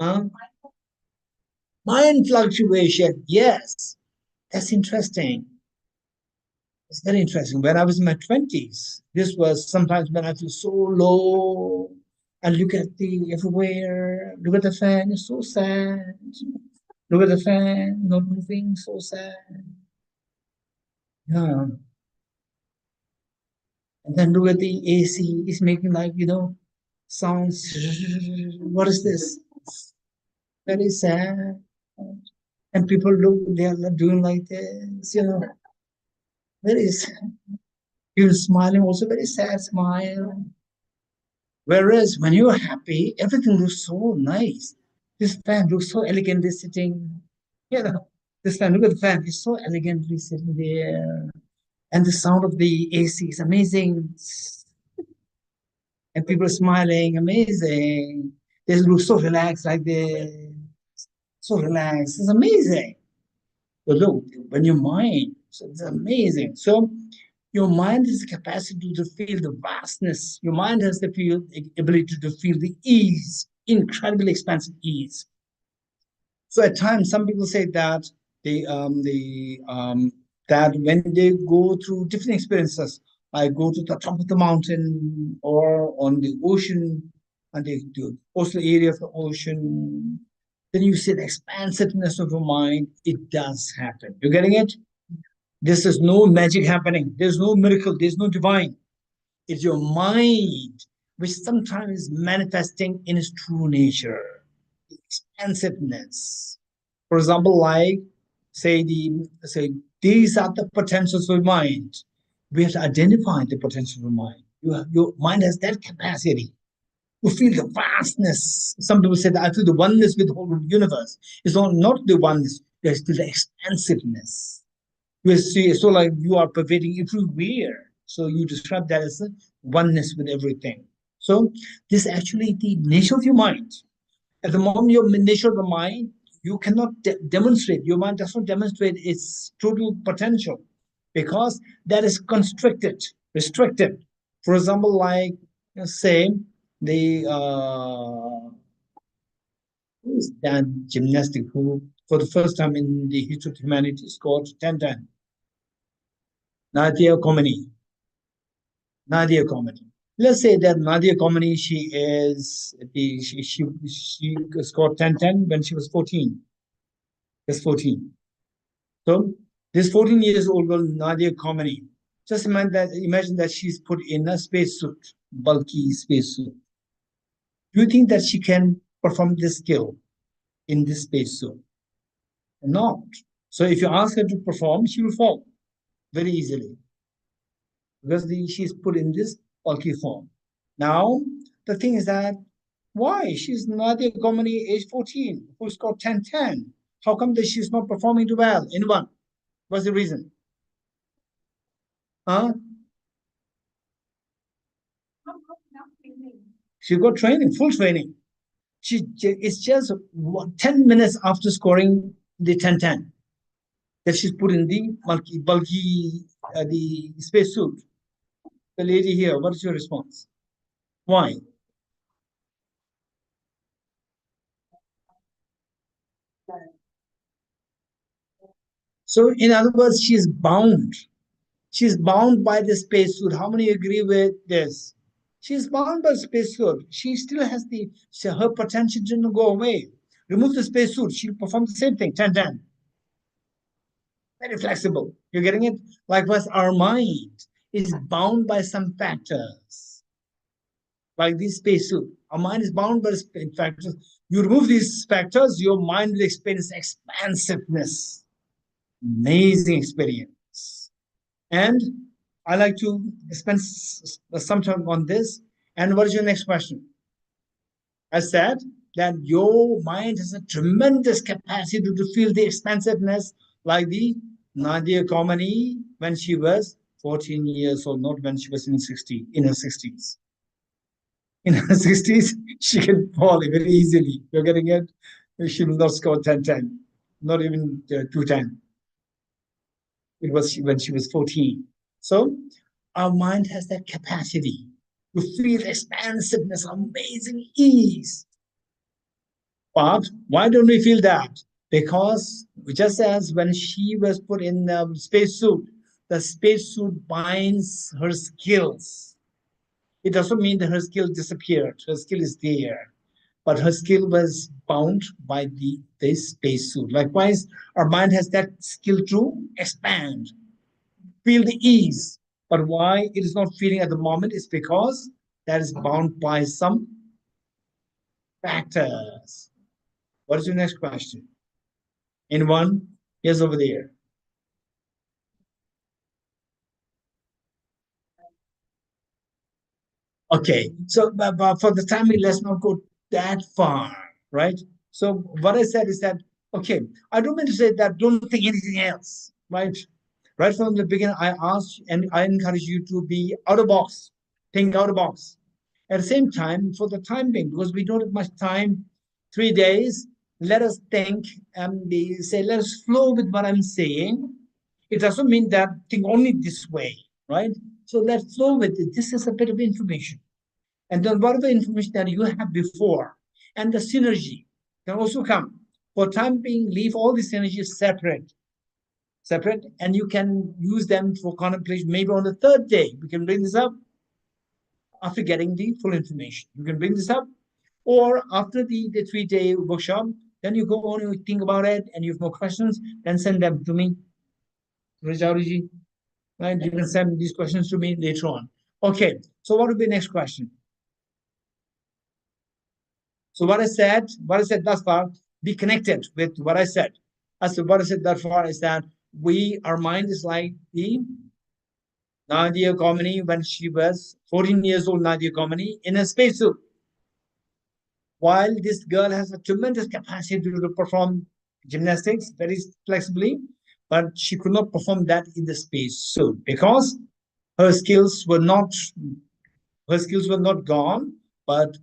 Huh? Mind fluctuation. Yes, that's interesting. It's very interesting. When I was in my 20s, this was sometimes when I feel so low. I look at the everywhere, look at the fan, it's so sad. Look at the fan, not moving, so sad. Yeah. And then look at the AC, it's making like, sounds. What is this? Very sad. And people look, they are not doing like this, very sad. People smiling, also very sad smile. Whereas when you're happy, everything looks so nice. This fan looks so elegantly sitting. This fan, look at the fan, it's so elegantly sitting there. And the sound of the AC is amazing. And people smiling, amazing. They look so relaxed, like they so relaxed. It's amazing. But look, when your mind, so it's amazing. So your mind has the capacity to feel the vastness. Your mind has the ability to feel the ease, incredibly expansive ease. So at times, some people say that that when they go through different experiences, I go to the top of the mountain or on the ocean, and the coastal area of the ocean, then you see the expansiveness of your mind. It does happen. You're getting it? This is no magic happening. There's no miracle. There's no divine. It's your mind, which sometimes is manifesting in its true nature, expansiveness. For example, like say these are the potentials of mind. We have to identify the potential of mind. Your mind has that capacity to feel the vastness. Some people say that I feel the oneness with the whole universe. It's not the oneness, there's still the expansiveness. You see, so like you are pervading everywhere. So you describe that as a oneness with everything. So this is actually the nature of your mind. At the moment, your nature of the mind, you cannot demonstrate, your mind does not demonstrate its total potential because that is constricted, restricted. For example, like say the who is that gymnastic who for the first time in the history of humanity scored 10-10? Nadia Komeni. Nadia Komeni. Let's say that Nadia Komeni, she scored 10-10 when she was 14. Just 14. So this 14 years old girl, Nadia Komeni, just imagine that she's put in a spacesuit, bulky spacesuit. Do you think that she can perform this skill in this spacesuit? Not. So if you ask her to perform, she will fall very easily because she's put in this bulky form. Now, the thing is that why? She's Nadia Komeni, age 14, who scored 10-10. How come that she's not performing too well? Anyone? What's the reason? Huh? She got training, full training. It's just 10 minutes after scoring the 10-10 that she's put in the bulky the spacesuit. The lady here, what is your response? Why? So in other words, she's bound. She's bound by the spacesuit. How many agree with this? She's bound by spacesuit. She still has her potential didn't go away. Remove the spacesuit, she'll perform the same thing, 10-10. Very flexible. You're getting it? Likewise, our mind is bound by some factors. Like this spacesuit. Our mind is bound by factors. You remove these factors, your mind will experience expansiveness. Amazing experience. And I like to spend some time on this. And what is your next question? I said that your mind has a tremendous capacity to feel the expansiveness like the Nadia Komeni when she was 14 years old, not when she was in her 60s. In her 60s, she can fall very easily. You're getting it? She will not score 10-10, not even 2-10. It was when she was 14. So our mind has that capacity to feel expansiveness, amazing ease. But why don't we feel that? Because just as when she was put in the spacesuit binds her skills. It doesn't mean that her skill disappeared. Her skill is there. But her skill was bound by this spacesuit. Likewise, our mind has that skill to expand, feel the ease. But why it is not feeling at the moment is because that is bound by some factors. What is your next question? Anyone? Yes, over there. Okay, so but for the time being, let's not go that far, right? So what I said is that, okay, I don't mean to say that don't think anything else, right? Right from the beginning, I asked and I encourage you to be out of box, think out of box. At the same time, for the time being, because we don't have much time, 3 days, let us think and let us flow with what I'm saying. It doesn't mean that think only this way, right? So let's flow with it. This is a bit of information. And then whatever information that you have before and the synergy can also come. For time being, leave all these synergies separate, and you can use them for contemplation. Maybe on the third day, we can bring this up after getting the full information. You can bring this up, or after the 3-day workshop, then you go on and think about it, and you have more questions, then send them to me. Rajaruji, right? You can send these questions to me later on. Okay, so what would be the next question? So what I said thus far, be connected with what I said. As to what I said thus far is that our mind is like the Nadia Komeni when she was 14 years old, Nadia Komeni, in a spacesuit. While this girl has a tremendous capacity to perform gymnastics very flexibly, but she could not perform that in the spacesuit because her skills were not gone, but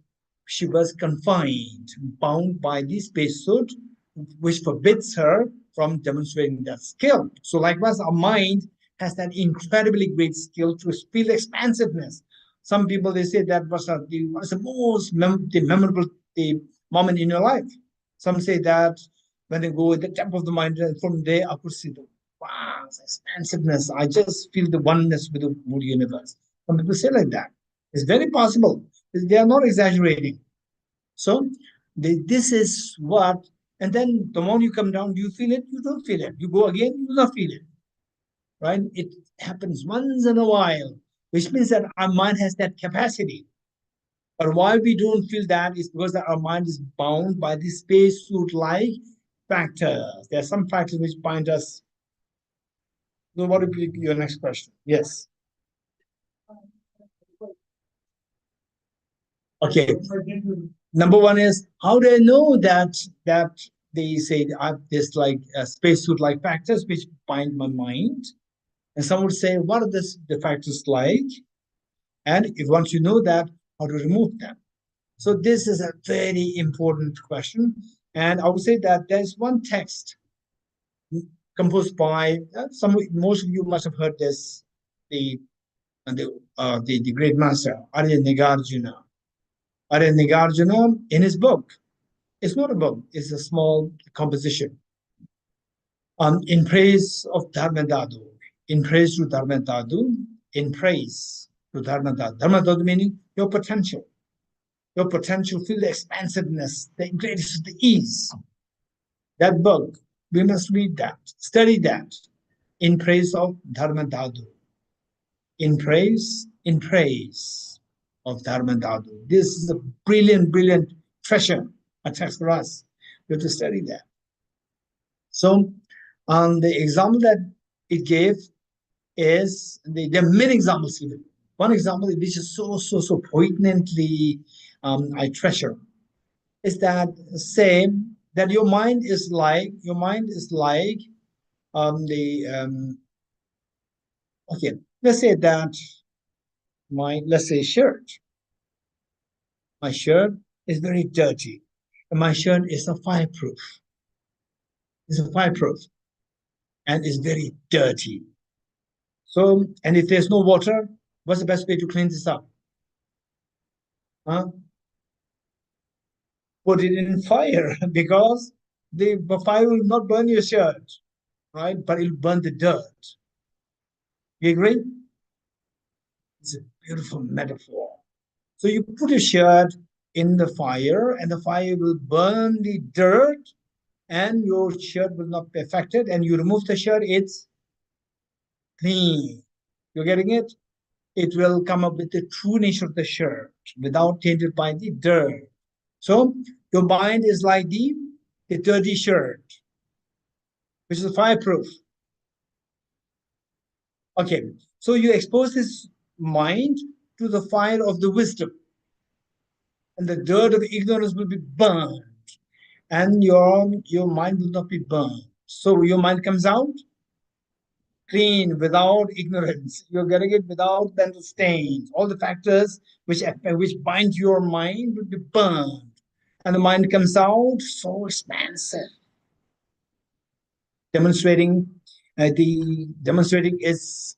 she was confined, bound by the spacesuit which forbids her from demonstrating that skill. So likewise, our mind has that incredibly great skill to feel expansiveness. Some people, they say that was the most memorable moment in your life. Some say that when they go at the top of the mind, from there I could see the wow, expansiveness. I just feel the oneness with the whole universe. Some people say like that. It's very possible. They are not exaggerating. So this is what, and then the moment you come down, do you feel it? You don't feel it. You go again, you do not feel it. Right? It happens once in a while, which means that our mind has that capacity. But why we don't feel that is because that our mind is bound by the spacesuit-like factors. There are some factors which bind us. So what would be your next question? Yes. Okay. Number one is, how do I know that they say there's like spacesuit-like factors which bind my mind? And some would say, what are the factors like? And if once you know that, how to remove them? So this is a very important question. And I would say that there's one text composed by most of you must have heard this, the great master Arya Nagarjuna. Arya Nagarjuna, in his book, it's not a book, it's a small composition, in praise of Dharmadhatu, in praise to Dharmadhatu, in praise to Dharmadhatu. Dharmadhatu meaning your potential, feel the expansiveness, the greatest, the ease. That book, we must read that, study that, in praise of Dharmadhatu, in praise of Dharmadhatu. This is a brilliant treasure, a text for us. We have to study that. So, the example that it gave is, there are many examples given. One example which is so poignantly I treasure is that, say that your mind is like okay, let's say that let's say shirt. My shirt is very dirty, and my shirt is a fireproof. It's a fireproof, and it's very dirty. So, and if there's no water, what's the best way to clean this up? Huh? Put it in fire, because the fire will not burn your shirt, right? But it'll burn the dirt. You agree? It's a beautiful metaphor. So you put a shirt in the fire, and the fire will burn the dirt, and your shirt will not be affected. And you remove the shirt, it's clean. You're getting it? It will come up with the true nature of the shirt without tainted by the dirt. So your mind is like the dirty shirt, which is fireproof. Okay, so you expose this mind to the fire of the wisdom, and the dirt of ignorance will be burned, and your mind will not be burned. So your mind comes out clean, without ignorance. You're getting it, without mental stains. All the factors which bind your mind will be burned, and the mind comes out so expansive, demonstrating its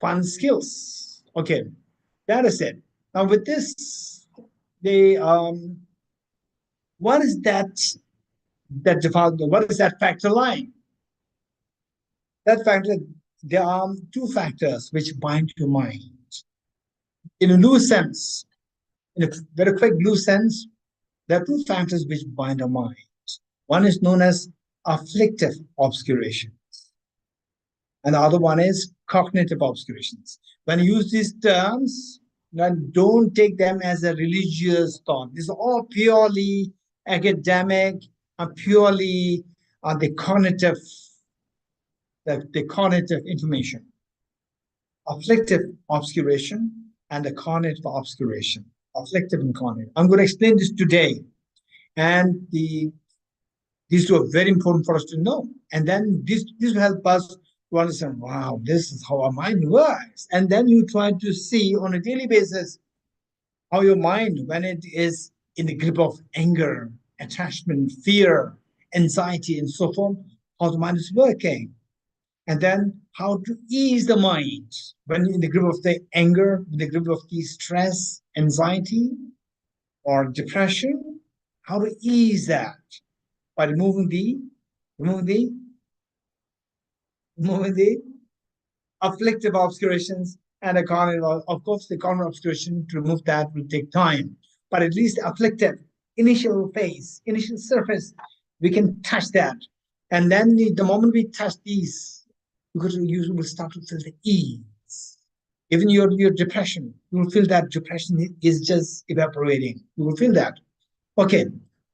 fun skills. Okay, that is it. Now with this, what is that factor line? That factor, there are two factors which bind your mind. In a loose sense, in a very quick loose sense, there are two factors which bind our mind. One is known as afflictive obscurations, and the other one is cognitive obscurations. When you use these terms, then don't take them as a religious thought. These are all purely academic and purely the cognitive information. Afflictive obscuration and the cognitive obscuration. Afflictive and cognitive. I'm going to explain this today. And these two are very important for us to know. And then this will help us to understand, wow, this is how our mind works. And then you try to see on a daily basis how your mind, when it is in the grip of anger, attachment, fear, anxiety, and so forth, how the mind is working. And then how to ease the mind when in the grip of the anger, in the grip of the stress, anxiety, or depression, how to ease that by removing the afflictive obscurations and a cognitive. Of course, the cognitive obscuration, to remove that will take time, but at least afflictive initial phase, initial surface, we can touch that. And then the moment we touch these, you will start to feel the ease. Even your depression, you will feel that depression is just evaporating. You will feel that. Okay,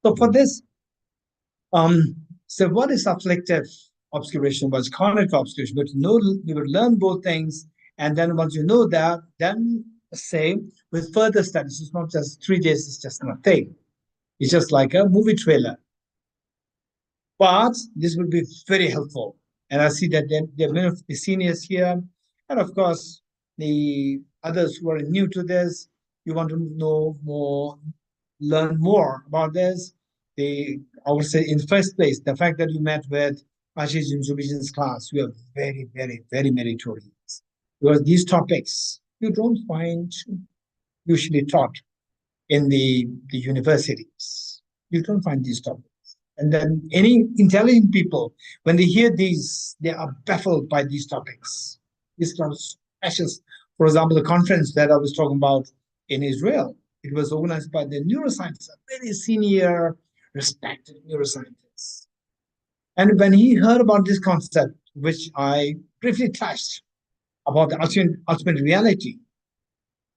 so for this, so what is afflictive obscuration? Was cognitive obscuration? But you would learn both things, and then once you know that, then say with further studies, it's not just 3 days. It's just nothing. It's just like a movie trailer. But this will be very helpful, and I see that there are many of the seniors here, and of course the others who are new to this. You want to know more, learn more about this. I would say, in the first place, the fact that you met with Ashish in Zubijin's class, you are very, very, very meritorious. Because these topics you don't find usually taught in the universities. You don't find these topics. And then any intelligent people, when they hear these, they are baffled by these topics. These are precious. For example, the conference that I was talking about in Israel, it was organized by the neuroscientists, a very senior, respected neuroscientists. And when he heard about this concept, which I briefly touched about the ultimate reality,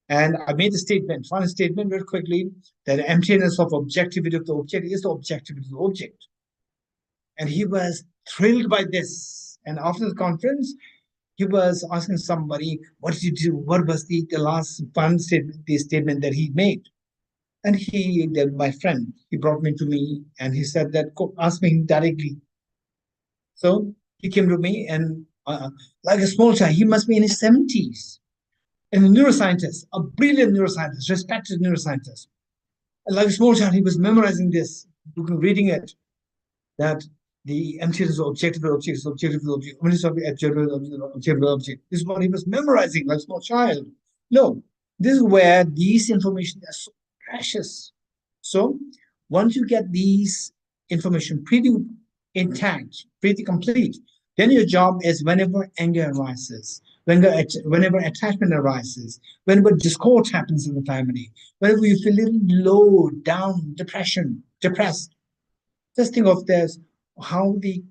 and I made a statement, final statement very quickly, that emptiness of objectivity of the object is the objectivity of the object. And he was thrilled by this. And after the conference, he was asking somebody, what did you do? What was the last final statement, the statement that he made? And my friend, he brought me to me and he said that, ask me directly. So he came to me and like a small child, he must be in his 70s. And a neuroscientist, a brilliant neuroscientist, respected neuroscientist. And like a small child, he was memorizing this, reading it, that the emptiness of objective object is objective object, only objective object. This is what he was memorizing like a small child. No, this is where these information are so precious. So once you get these information pretty intact, pretty complete, then your job is whenever anger arises, whenever attachment arises, whenever discord happens in the family, whenever you feel a little low, down, depressed, just think of this, how the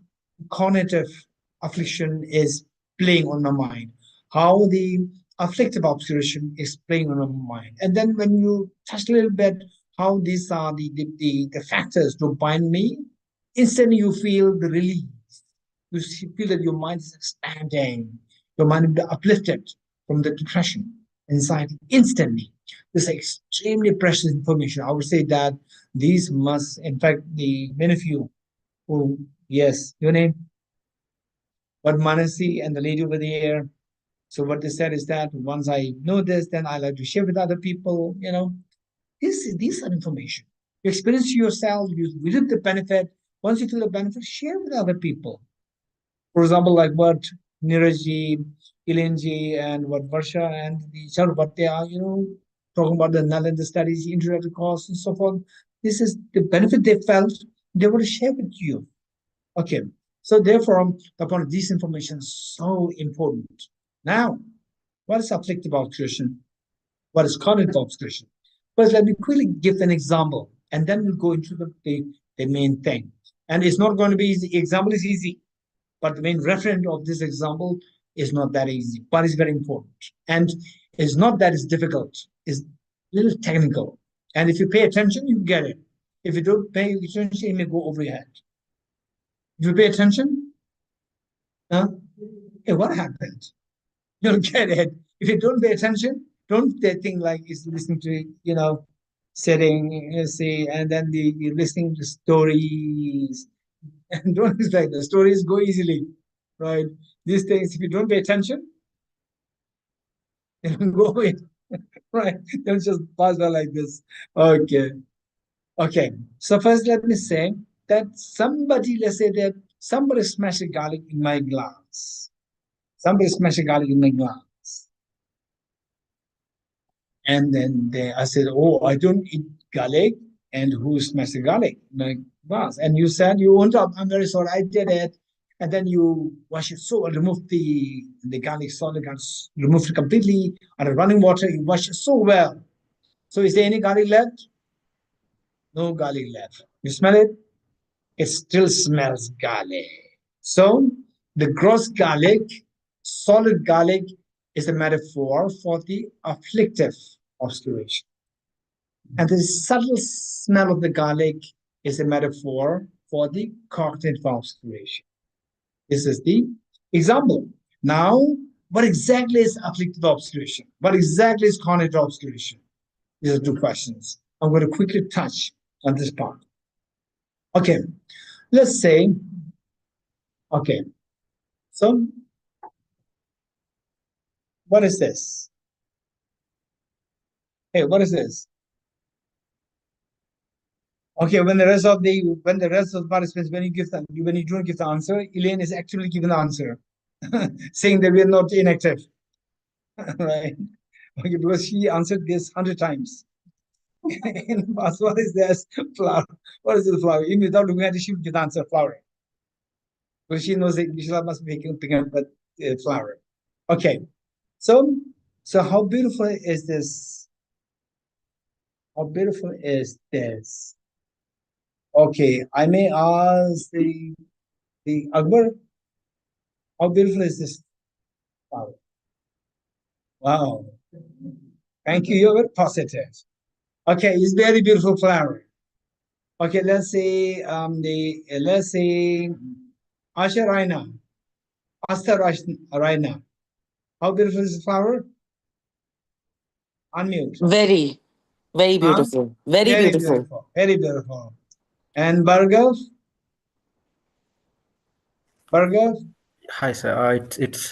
cognitive affliction is playing on my mind, how the afflictive obscuration is playing on my mind. And then when you touch a little bit how these are the factors to bind me, instantly you feel the release. You feel that your mind is expanding, your mind will be uplifted from the depression, anxiety, instantly. This is extremely precious information. I would say that these must, in fact, the many of you who, yes, your name? But Manasi and the lady over there. So what they said is that once I know this, then I like to share with other people, these are information. You experience yourself, you live the benefit. Once you feel the benefit, share with other people. For example, like what Neeraj, Ilinji, and what Varsha and the Char, what they are, talking about the Nalanda studies, introductory course, and so forth. This is the benefit they felt, they want to share with you. Okay, so therefore, the point of this information is so important. Now, what is afflictive obscuration? What is cognitive obscuration? First, let me quickly give an example, and then we'll go into the main thing. And it's not going to be easy. Example is easy, but the main reference of this example is not that easy, but it's very important. And it's not that it's difficult, it's a little technical. And if you pay attention, you get it. If you don't pay attention, it may go over your head. If you pay attention, hey, what happened? You'll get it. If you don't pay attention, don't think like it's listening to, sitting, see, and then you're listening to stories. And don't expect the stories go easily, right? These things, if you don't pay attention, it'll go away, right? They'll just pass by like this. Okay. So first, let me say that somebody, let's say that somebody smashed a garlic in my glass. Somebody smashed a garlic in my glass. And then I said, oh, I don't eat garlic. And who smashed the garlic in my glass? And you said, you owned up, I'm very sorry, I did it. And then you wash it so well, remove the garlic solid, remove it completely under running water. You wash it so well. So is there any garlic left? No garlic left. You smell it? It still smells garlic. So the gross garlic, solid garlic, is a metaphor for the afflictive obscuration. And the subtle smell of the garlic is a metaphor for the cognitive obscuration. This is the example. Now, what exactly is afflictive obscuration? What exactly is cognitive obscuration? These are two questions. I'm going to quickly touch on this part. Okay, let's say, okay, so what is this? Hey, what is this? Okay, when the rest of the participants, when you don't give the answer, Elaine is actually giving the answer, saying that we are not inactive, right? Okay, because she answered this 100 times. In past, what is this flower? What is the flower? Even without looking at it, she would give the answer flower. Because she knows that Vishal must be picking up a flower. Okay, so how beautiful is this? How beautiful is this? Okay, I may ask the Akbar, how beautiful is this flower? Wow. Thank you. You're very positive. Okay, it's very beautiful flower. Okay, let's say Asha Raina. Asta Raina. How beautiful is the flower? Unmute. Very, very Huh? beautiful. Very Very beautiful. beautiful. Very beautiful. And Bhargav? Bhargav? Hi, sir. It's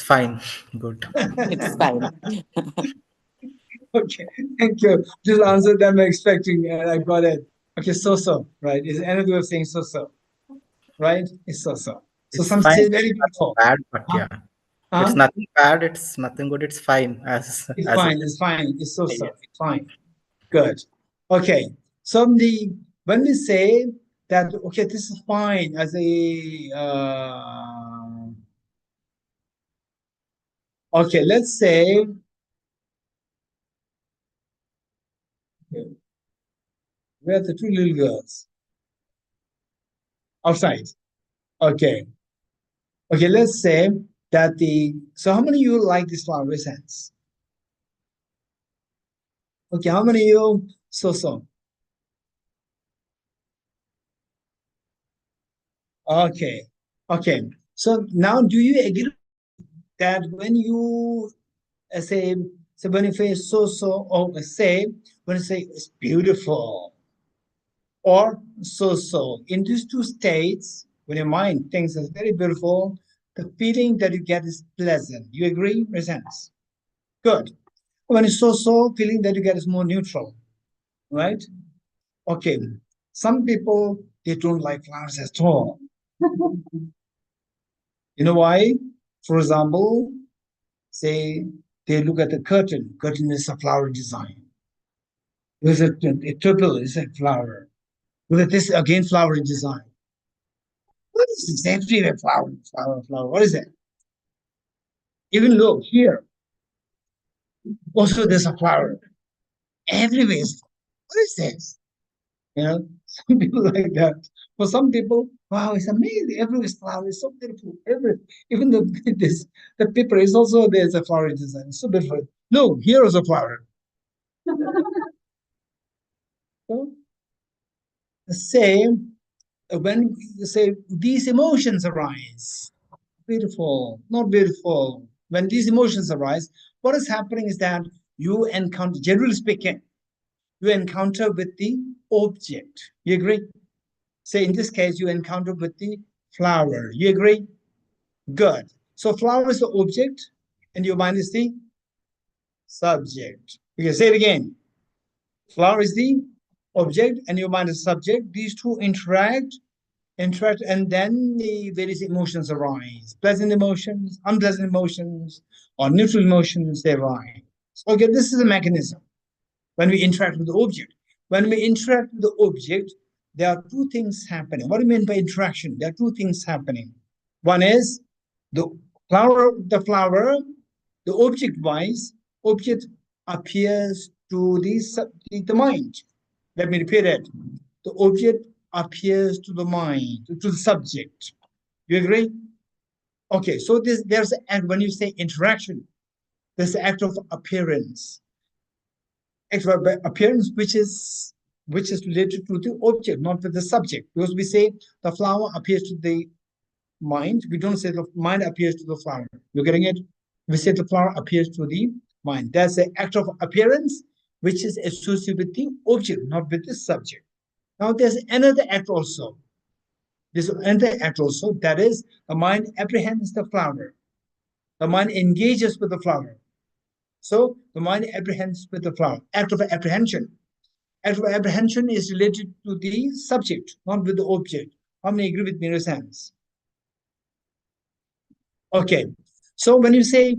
fine. Good. It's fine. Okay, thank you. Just answered that I'm expecting, and I got it. Okay, so, right? Is another way of saying so, right? It's so. So It's some fine. say very It's beautiful. not bad, but Huh? yeah, Huh? it's nothing bad. It's nothing good. It's fine as It's as fine. it It's fine. It's so. is. It's fine. Good. Okay. So when we say that, okay, this is fine as a okay, let's say okay, we have the two little girls outside. Okay. Okay, let's say that so how many of you like this flower? Raise hands. Okay, how many of you so? Okay. Okay. So now do you agree that when you say, so when you say so, or say, when you say it's beautiful, or so, in these two states, when your mind thinks it's very beautiful, the feeling that you get is pleasant. You agree? Raise hands. Good. When it's so, feeling that you get is more neutral, right? Okay. Some people, they don't like flowers at all. You know why? For example, say they look at the curtain. Curtain is a flower design. There's a turtle is a flower. Look at this again, flower design. What is this? Everywhere flower. What is that? Even look here. Also, there's a flower. Everywhere. What is this? You know, some people like that. For some people, wow, it's amazing. Everywhere is flower. It's so beautiful. Even the paper is also there's a flower design. It's so beautiful. No, here is a flower. So, the same when you say these emotions arise, beautiful, not beautiful. When these emotions arise, what is happening is that you encounter, generally speaking, you encounter with the object. You agree? Say in this case, you encounter with the flower. You agree? Good. So flower is the object, and your mind is the subject. You can say it again. Flower is the object and your mind is subject. These two interact, and then the various emotions arise. Pleasant emotions, unpleasant emotions, or neutral emotions, they arise. Okay, this is the mechanism when we interact with the object. When we interact with the object, there are two things happening. What do you mean by interaction? There are two things happening. One is the flower, the object-wise, object appears to the mind. Let me repeat it. The object appears to the mind, to the subject. You agree? Okay, so there's and when you say interaction, there's the act of appearance. Act of appearance, which is related to the object, not with the subject. Because we say the flower appears to the mind, we don't say the mind appears to the flower. You're getting it? We say the flower appears to the mind. That's the act of appearance, which is associated with the object, not with the subject. Now there's another act also. There's another act also, that is the mind apprehends the flower. The mind engages with the flower. So the mind apprehends with the flower. Act of apprehension. Act of apprehension is related to the subject, not with the object. How many agree with me in a sense? Okay. So when you say,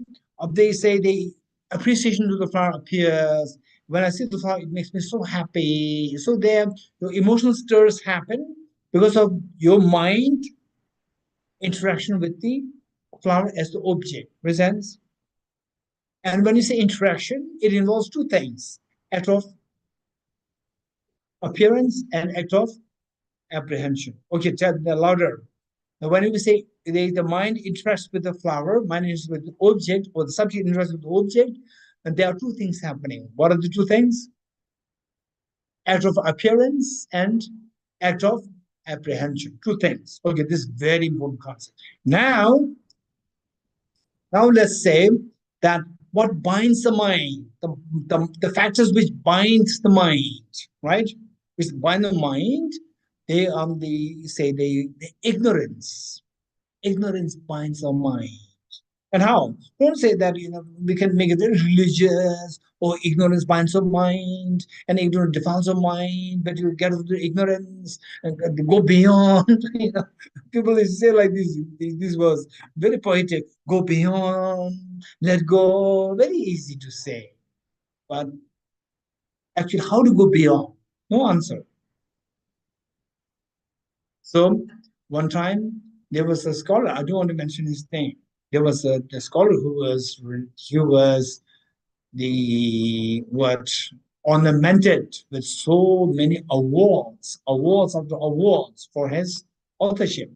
they say the appreciation to the flower appears. When I see the flower, it makes me so happy. So there, the emotional stirs happen because of your mind interaction with the flower as the object. Presents. And when you say interaction, it involves two things: act of appearance and act of apprehension. Okay, tell me louder. Now, when we say the mind interacts with the flower, mind interacts with the object, or the subject interacts with the object, and there are two things happening. What are the two things? Act of appearance and act of apprehension. Two things. Okay, this is very important concept. Now let's say that what binds the mind, the factors which binds the mind, right? Which bind the mind, they the ignorance. Ignorance binds our mind. And how? Don't say that we can make it religious, or ignorance binds our mind and ignorance defiles our mind, but you get into ignorance and go beyond. People say like this was very poetic. Go beyond, let go. Very easy to say, but actually, how to go beyond? No answer. So one time there was a scholar. I don't want to mention his name. There was a scholar who was ornamented with so many awards after awards for his authorship,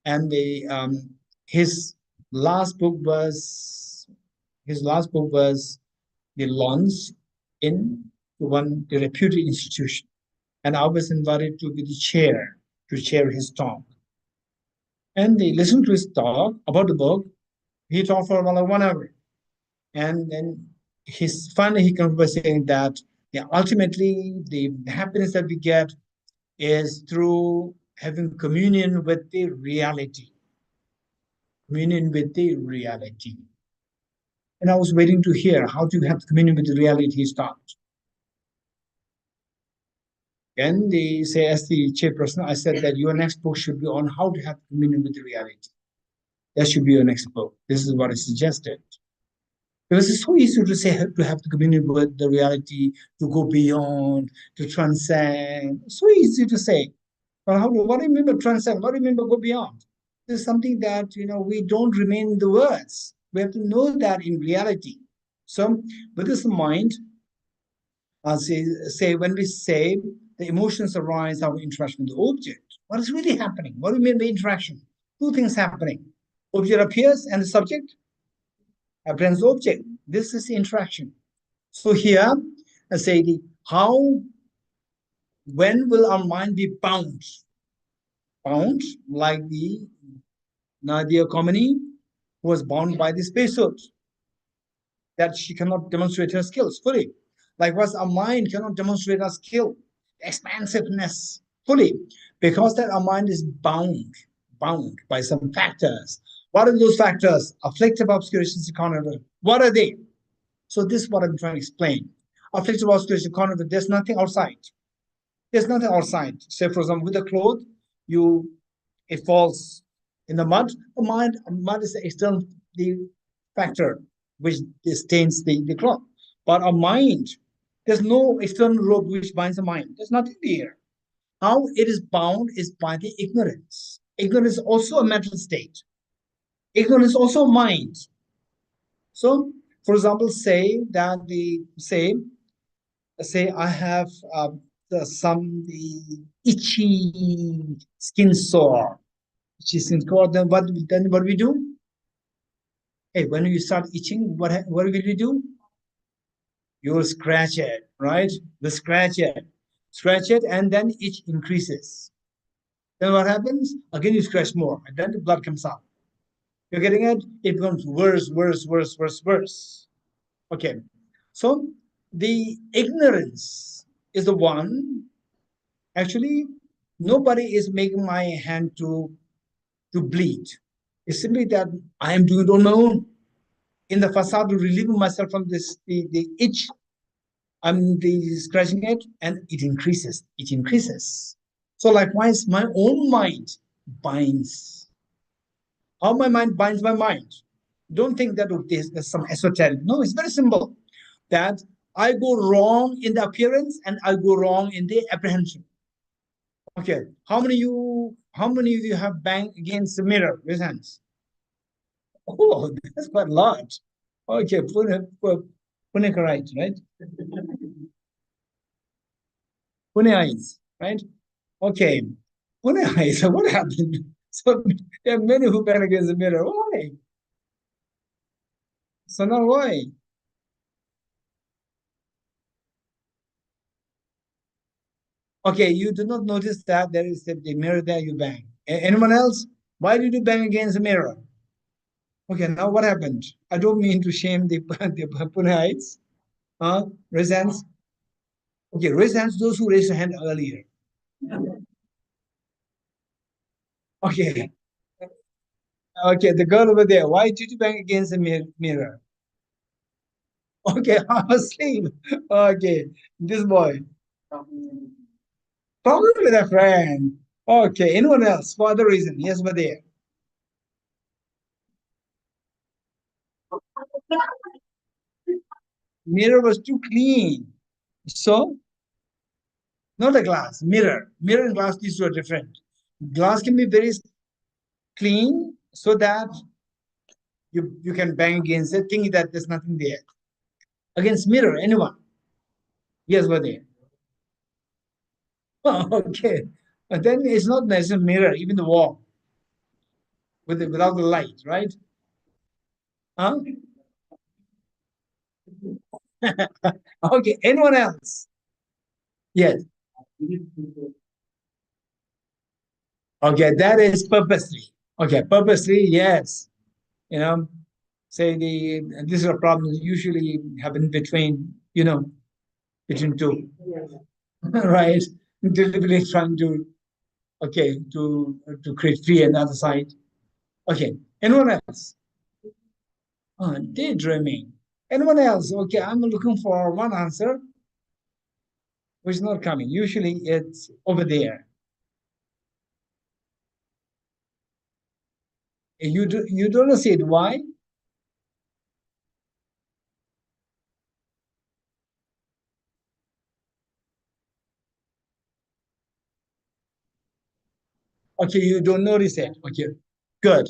and his last book was the launch in the reputed institution, and I was invited to be the chair to chair his talk. And they listened to his talk about the book. He talked for about 1 hour. And then finally he comes by saying that ultimately the happiness that we get is through having communion with the reality. Communion with the reality. And I was waiting to hear how to have communion with the reality he starts. And they say, as the chairperson, I said that your next book should be on how to have communion with the reality. That should be your next book. This is what I suggested. Because it's so easy to say to have to communicate with the reality, to go beyond, to transcend. So easy to say. But what do you mean by transcend? What do you mean by go beyond? This is something that we don't remain in the words. We have to know that in reality. So with this in mind, say when we say the emotions arise out of interaction with the object, what is really happening? What do you mean by interaction? Two things happening. Object appears and the subject apprehends the object. This is interaction. So here, I say when will our mind be bound? Bound like the Nadia Komini, who was bound by the spacesuit, that she cannot demonstrate her skills fully. Likewise, our mind cannot demonstrate our skill, expansiveness fully, because that our mind is bound by some factors. What are those factors? Afflictive, obscurations, economy. What are they? So this is what I'm trying to explain. Afflictive, obscurations, economy. There's nothing outside. There's nothing outside. Say, for example, with the cloth, it falls in the mud. Mud is the external factor which stains the cloth. But our mind, there's no external rope which binds the mind. There's nothing there. How it is bound is by the ignorance. Ignorance is also a mental state. Ignorance is also mind. So, for example, say I have the itchy skin sore. Then what we do? Hey, when you start itching, what will you do? You will scratch it, right? Scratch it, and then itch increases. Then what happens? Again, you scratch more, and then the blood comes out. You're getting it? It becomes worse. Okay, so the ignorance is the one. Actually, nobody is making my hand to bleed. It's simply that I am doing it on my own. In the facade, relieving myself from the itch, I'm scratching it, and it increases. So likewise, my own mind binds. How my mind binds my mind. Don't think that there's some esoteric. No, it's very simple. That I go wrong in the appearance and I go wrong in the apprehension. Okay, how many of you have banged against the mirror? Raise hands. Oh, that's quite large. Okay, Punekarite, right? Puneites, right? Okay, Puneites. What happened? So there are many who bang against the mirror. Why? So now why? Okay, you do not notice that there is the mirror there you bang. Anyone else? Why did you bang against the mirror? Okay, now what happened? I don't mean to shame the Puneites. Raise hands. Okay, raise hands those who raised their hand earlier. Okay. Okay, the girl over there. Why did you bang against the mirror? Okay, I was asleep. Okay, this boy. Probably with a friend. Okay, anyone else for other reason? Yes, over there. Mirror was too clean. So, not a glass, mirror. Mirror and glass, these two are different. Glass can be very clean so that you can bang against it, thinking that there's nothing there. Against mirror, anyone? Yes, over there. Oh, okay. But then it's not necessarily mirror, even the wall. Without the light, right? Huh? Okay, anyone else? Yes. Okay, that is purposely. Okay, purposely, yes. You know, say this is a problem usually happen between, between two. Right? Deliberately trying to, okay, to create fear on the other side. Okay, anyone else? Daydreaming. Anyone else? Okay, I'm looking for one answer, which is not coming. Usually it's over there. You don't see it. Why? Okay, you don't notice it. Okay, good.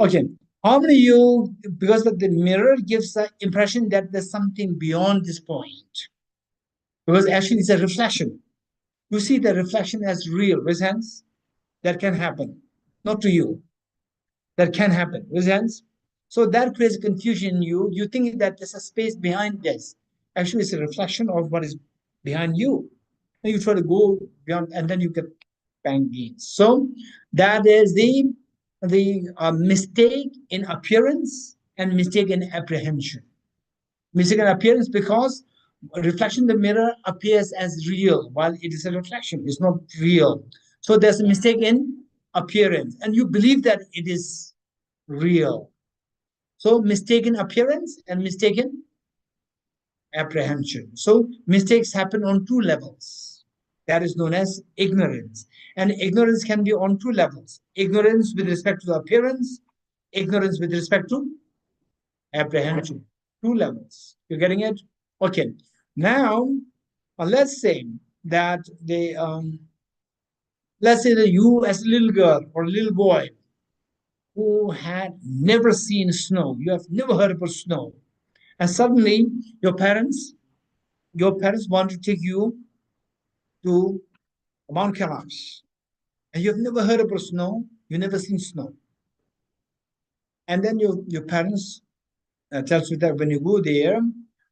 Okay, how many you, because of the mirror gives the impression that there's something beyond this point. Because actually it's a reflection. You see the reflection as real. Raise hands. That can happen. Not to you. That can happen. Raise hands. So that creates confusion in you. You think that there's a space behind this. Actually, it's a reflection of what is behind you. And you try to go beyond, and then you get bang gains. So that is the mistake in appearance and mistake in apprehension. Mistake in appearance because a reflection in the mirror appears as real while it is a reflection. It's not real. So there's a mistake in appearance, and you believe that it is real. So mistaken appearance and mistaken apprehension. So mistakes happen on two levels. That is known as ignorance. And ignorance can be on two levels. Ignorance with respect to the appearance, ignorance with respect to apprehension. Two levels. You're getting it? Okay. Now, let's say that let's say that you as a little girl or a little boy who had never seen snow, you have never heard about snow, and suddenly your parents want to take you to Mount Kailash, and you've never heard about snow, you've never seen snow, and then your parents tells you that when you go there,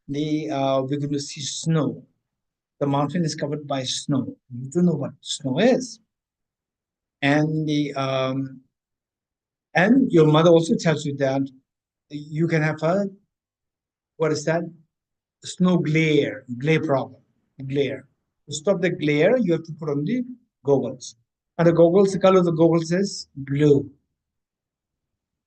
we're going to see snow. The mountain is covered by snow. You don't know what snow is, and and your mother also tells you that you can have a, what is that? Snow glare problem. Glare. To stop the glare, you have to put on the goggles. And the goggles, the color of the goggles is blue.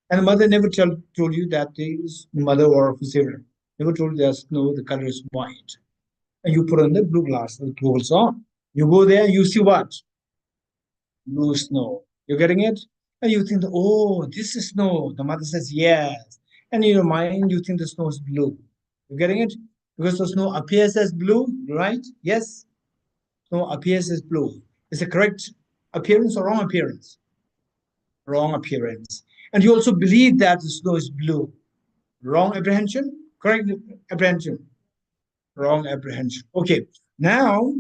And the mother never told you that the mother or whoever never told you that snow, the color is white. And you put on the blue glass, the goggles on. You go there, you see what? Blue snow. You're getting it? And you think, oh, this is snow. The mother says, yes. And in your mind, you think the snow is blue. You're getting it? Because the snow appears as blue, right? Yes? Snow appears as blue. Is it correct appearance or wrong appearance? Wrong appearance. And you also believe that the snow is blue. Wrong apprehension? Correct apprehension? Wrong apprehension. Okay. Now,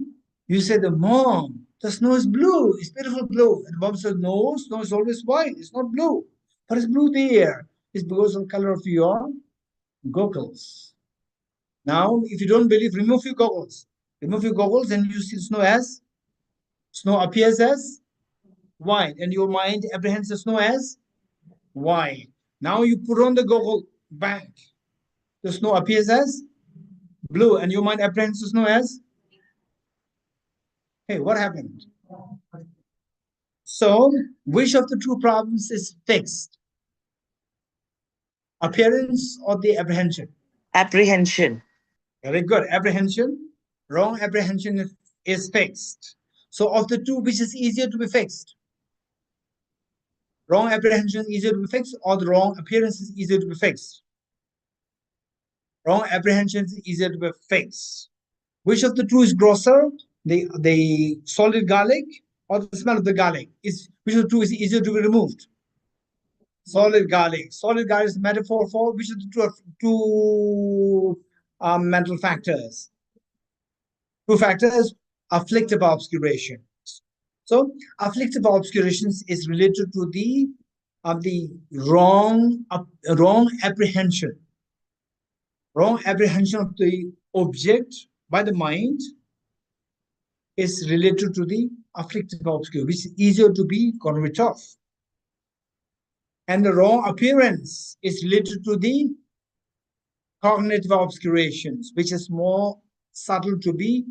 you say, the mom, the snow is blue. It's beautiful blue. And mom says, no, snow is always white. It's not blue. But it's blue there. It's because of the color of your goggles. Now, if you don't believe, remove your goggles. Remove your goggles and you see snow appears as white. And your mind apprehends the snow as white. Now you put on the goggle back. The snow appears as blue. And your mind apprehends the snow as, hey, what happened? So, which of the two problems is fixed? Appearance or the apprehension? Apprehension. Very good. Apprehension. Wrong apprehension is fixed. So of the two, which is easier to be fixed? Wrong apprehension is easier to be fixed, or the wrong appearance is easier to be fixed? Wrong apprehension is easier to be fixed. Which of the two is grosser? The solid garlic or the smell of the garlic? Which of the two is easier to be removed? Solid garlic. Solid garlic is a metaphor for which of the two mental factors? Two factors, afflictive obscurations. So afflictive obscurations is related to the wrong apprehension. Wrong apprehension of the object by the mind is related to the afflictive obscurity, which is easier to be got rid of. And the wrong appearance is related to the cognitive obscurations, which is more subtle to be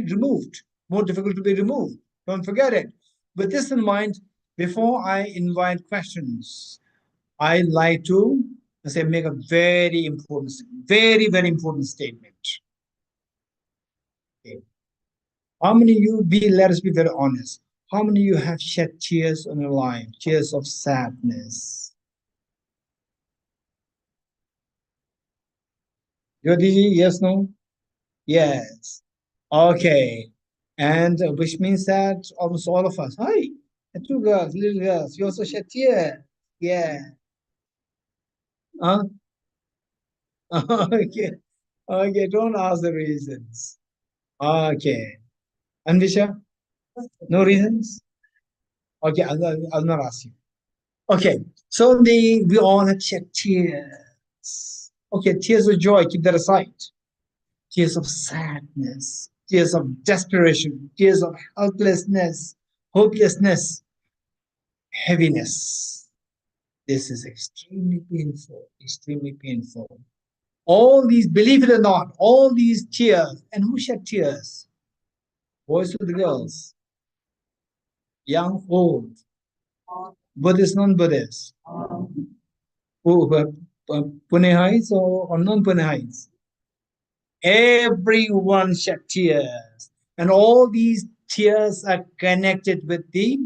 removed, more difficult to be removed. Don't forget it. With this in mind, before I invite questions, I like to make a very important statement. Okay. How many of you, let us be very honest, how many of you have shed tears on your life, tears of sadness? Yes, no? Yes. Okay. And which means that almost all of us, hi, two girls, little girls, you also shed tears. Yeah. Huh? Okay. Okay, don't ask the reasons. Okay. Anvisha? No reasons? Okay, I'll not ask you. Okay, so we all have shed tears. Okay, tears of joy, keep that aside. Tears of sadness, tears of desperation, tears of helplessness, hopelessness, heaviness. This is extremely painful, extremely painful. All these, believe it or not, all these tears, and who shed tears? Boys or the girls? Young, old, Buddhist, non-Buddhist, Punehais or non-Punehais? Everyone shed tears. And all these tears are connected with the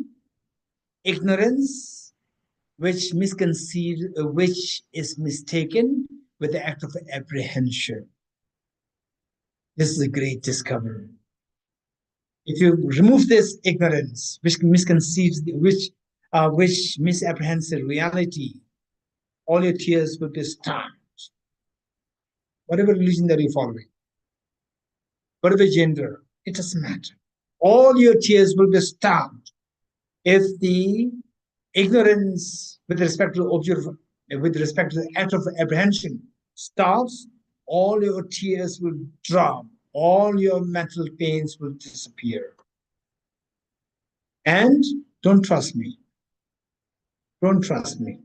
ignorance, which is mistaken with the act of apprehension. This is a great discovery. If you remove this ignorance, which misconceives, which misapprehends the reality, all your tears will be stopped. Whatever religion that you're following, whatever gender, it doesn't matter. All your tears will be stopped if the ignorance with respect to the act of apprehension stops. All your tears will drop. All your mental pains will disappear. And don't trust me. Don't trust me.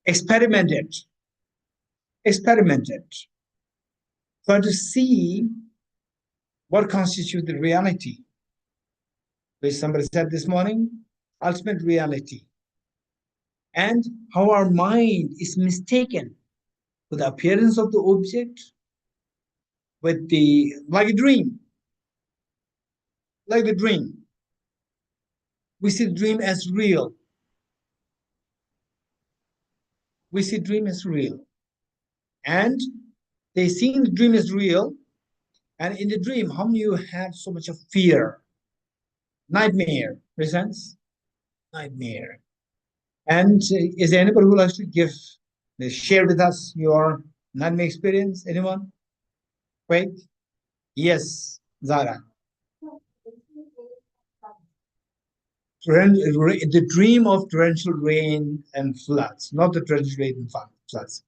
Experiment it. Experiment it. Try to see what constitutes the reality, which somebody said this morning, ultimate reality, and how our mind is mistaken with the appearance of the object, with the, like a dream. Like the dream. We see the dream as real. We see dream as real. And they see the dream as real. And in the dream, how many of you had so much of fear? Nightmare, makes sense? Nightmare. And is there anybody who likes to share with us your nightmare experience? Anyone? Wait. Yes, Zara. The dream of torrential rain and floods, not the torrential rain and floods.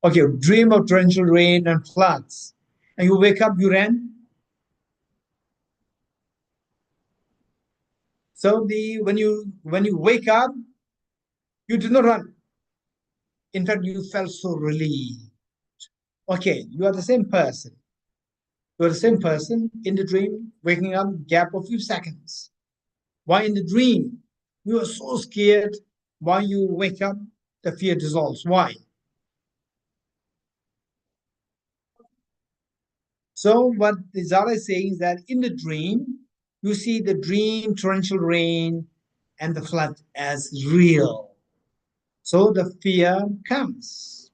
Okay, dream of torrential rain and floods. And you wake up, you ran. So when you wake up, you did not run. In fact, you felt so relieved. Okay, you are the same person. You are the same person in the dream, waking up, gap of a few seconds. Why in the dream, you are so scared. Why you wake up, the fear dissolves. Why? So what Zara is saying is that in the dream, you see the dream, torrential rain, and the flood as real. So the fear comes.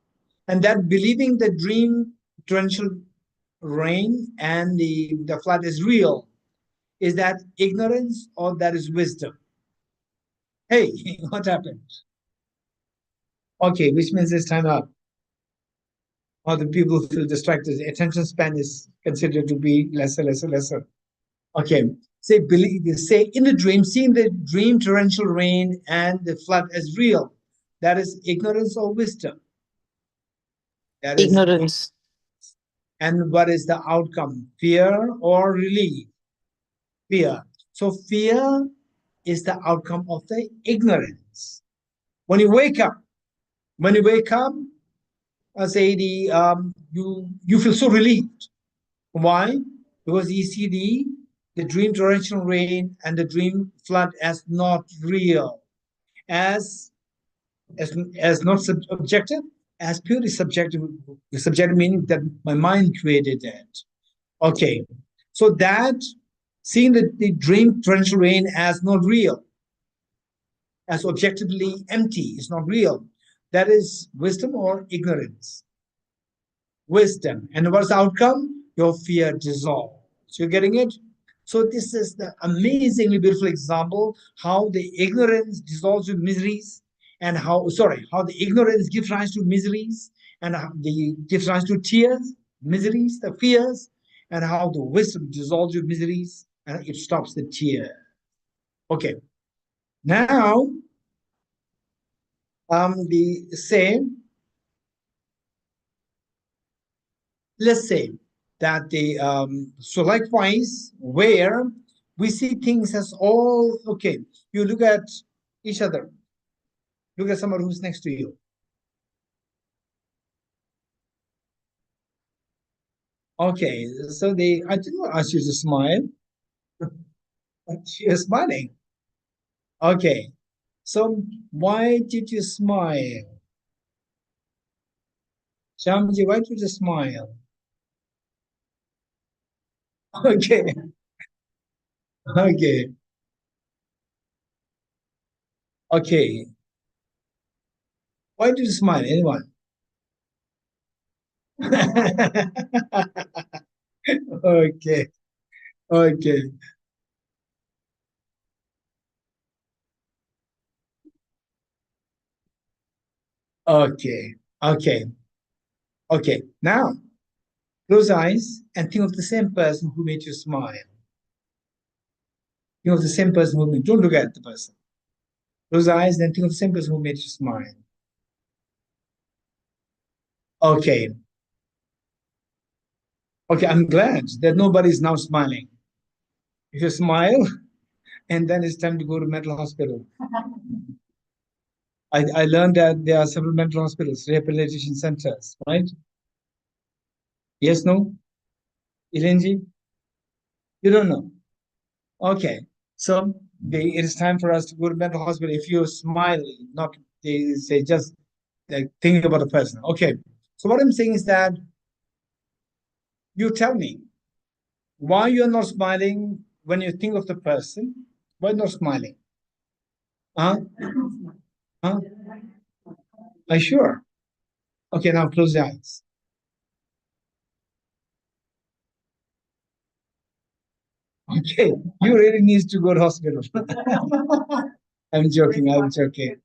And that believing the dream, torrential rain, and the flood is real, is that ignorance or that is wisdom? Hey, what happened? Okay, which means it's time up. Or the people who feel distracted, attention span is considered to be lesser. Okay, say in the dream, seeing the dream, torrential rain, and the flood as real. That is ignorance or wisdom? That is Ignorance. And what is the outcome? Fear or relief? Fear. So fear is the outcome of the ignorance. When you wake up, say you feel so relieved. Why? Because you see the dream torrential rain and the dream flood as not real, as not objective, as purely subjective. Subjective meaning that my mind created it. Okay, so that seeing the dream torrential rain as not real, as objectively empty, is not real. That is wisdom or ignorance? Wisdom. And what's the outcome? Your fear dissolves. You're getting it? So this is the amazingly beautiful example how the ignorance dissolves with miseries, and how the ignorance gives rise to miseries, and how gives rise to tears, miseries, the fears, and how the wisdom dissolves with miseries and it stops the tear. Okay. Now, let's say that so likewise, where we see things as all okay, you look at each other, look at someone who's next to you. Okay, so I did not ask you to smile, but you're smiling. Okay, so why did you smile? Shamji, why did you smile? Okay. Okay. Okay. Why do you smile? Anyone? Okay. Okay. Okay. Okay. Okay. Now, close eyes and think of the same person who made you smile. Think of the same person who made, don't look at the person. Close eyes, then think of the same person who made you smile. Okay. Okay, I'm glad that nobody is now smiling. If you smile, and then it's time to go to mental hospital. I learned that there are several mental hospitals, rehabilitation centers, right? Yes, no? Ilinji? You don't know. Okay. So it is time for us to go to mental hospital. If you smile, not they say just like thinking about a person. Okay. So what I'm saying is that you tell me why you're not smiling when you think of the person. Why not smiling? Huh? Huh? Are you sure? Okay, now close your eyes. Okay, you really need to go to hospital. I'm joking. I'm joking.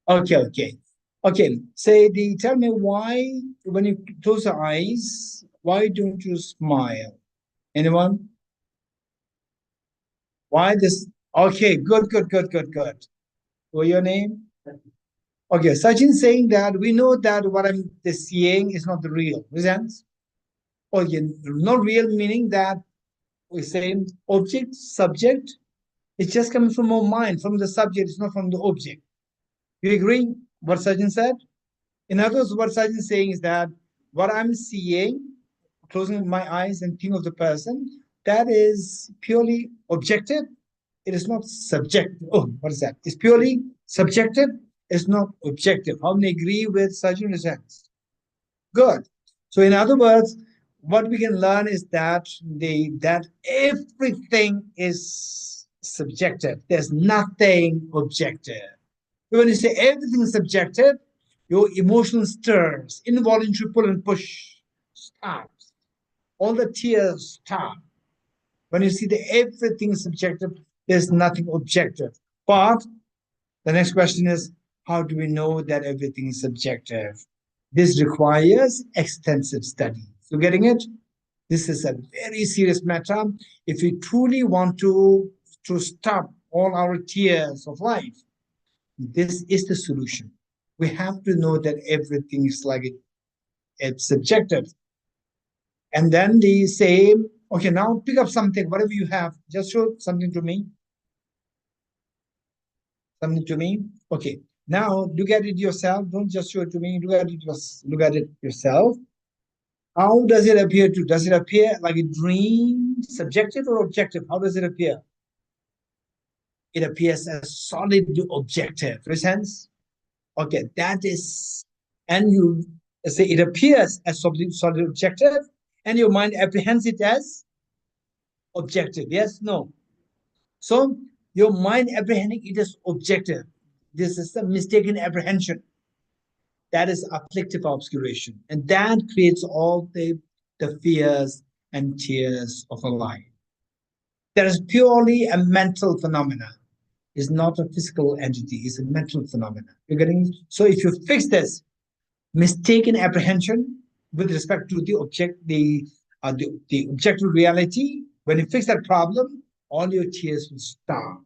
Okay, okay, okay. Tell me why when you close your eyes, why don't you smile? Anyone? Why this? Okay, good, good, good, good, good. What your name? Okay, Sachin saying that we know that what I'm seeing is not the real. Presents. Okay, not real meaning that we say object, subject. It's just coming from our mind, from the subject. It's not from the object. You agree? What Sachin said. In other words, what Sachin is saying is that what I'm seeing, closing my eyes and think of the person, that is purely objective. It is not subjective. Oh, what is that? It's purely subjective. It's not objective. How many agree with Sachin in a sense? Good. So, in other words, what we can learn is that that everything is subjective. There's nothing objective. When you say everything is subjective, your emotional stirs, involuntary pull and push starts. All the tears start. When you see that everything is subjective, there's nothing objective. But the next question is, how do we know that everything is subjective? This requires extensive study. So getting it? This is a very serious matter. If we truly want to stop all our tears of life, this is the solution. We have to know that everything is like it's subjective. And then the same, okay, now pick up something, whatever you have, just show something to me. Something to me. Okay. Now look at it yourself. Don't just show it to me. Look at it yourself. How does it appear to? Does it appear like a dream, subjective or objective? How does it appear? It appears as solid objective. Makes sense? Okay, that is, and you say it appears as solid objective, and your mind apprehends it as objective. Yes, no. So your mind apprehending it as objective. This is a mistaken apprehension. That is afflictive obscuration, and that creates all the fears and tears of a life. That is purely a mental phenomenon. It's not a physical entity. It's a mental phenomenon. You're getting so if you fix this mistaken apprehension with respect to the object, the objective reality. When you fix that problem, all your tears will stop.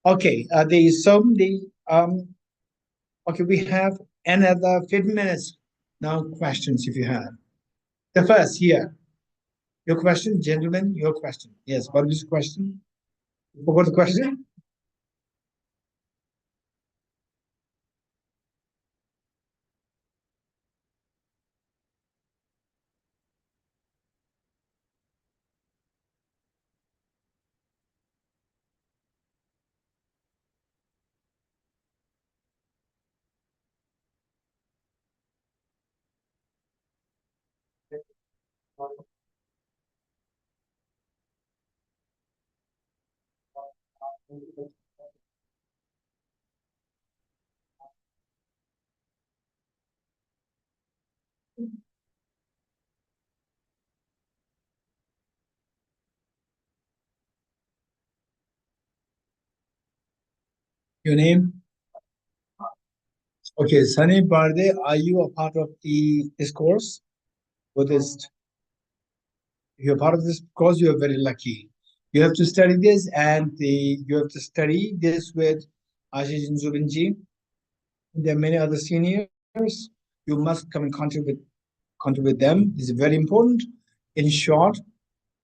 Okay, okay, we have another 15 minutes now. Questions if you have. The first here, your question, gentlemen, your question. Yes, what is the question? You forgot the question? Your name? Okay, Sunny Barde, are you a part of this course? Buddhist. If you're part of this course, you are very lucky. You have to study this, and you have to study this with Ashish Zubinji. There are many other seniors. You must come in contact with them. This is very important. In short,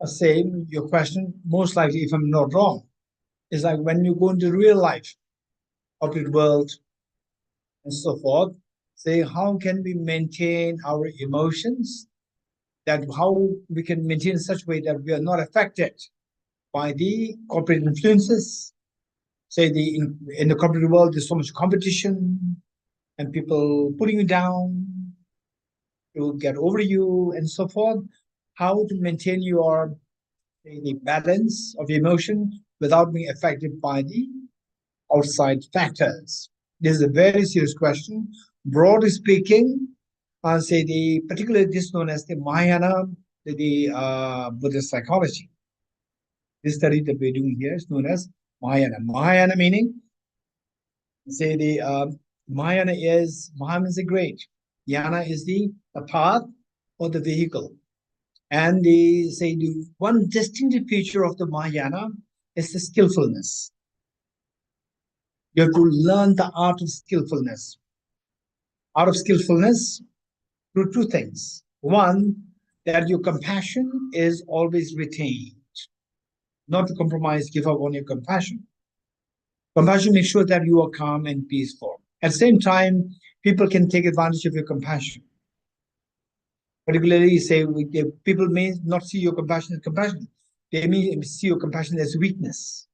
same your question, most likely, if I'm not wrong, is like when you go into real life, corporate world, and so forth, say how can we maintain our emotions, that how we can maintain in such a way that we are not affected by the corporate influences. Say in the corporate world, there's so much competition and people putting you down to get over you and so forth. How to maintain your the balance of emotion without being affected by the outside factors. This is a very serious question. Broadly speaking, I'll say particularly this known as the Mahayana, the Buddhist psychology. This study that we're doing here is known as Mahayana. Mahayana meaning, say Mahayana is the great. Yana is the path or the vehicle. And the one distinctive feature of the Mahayana is the skillfulness. You have to learn the art of skillfulness. Art of skillfulness through two things. One, that your compassion is always retained, not to compromise, give up on your compassion. Compassion makes sure that you are calm and peaceful. At the same time, people can take advantage of your compassion. Particularly, say people may not see your compassion as compassion. They may see your compassion as weakness,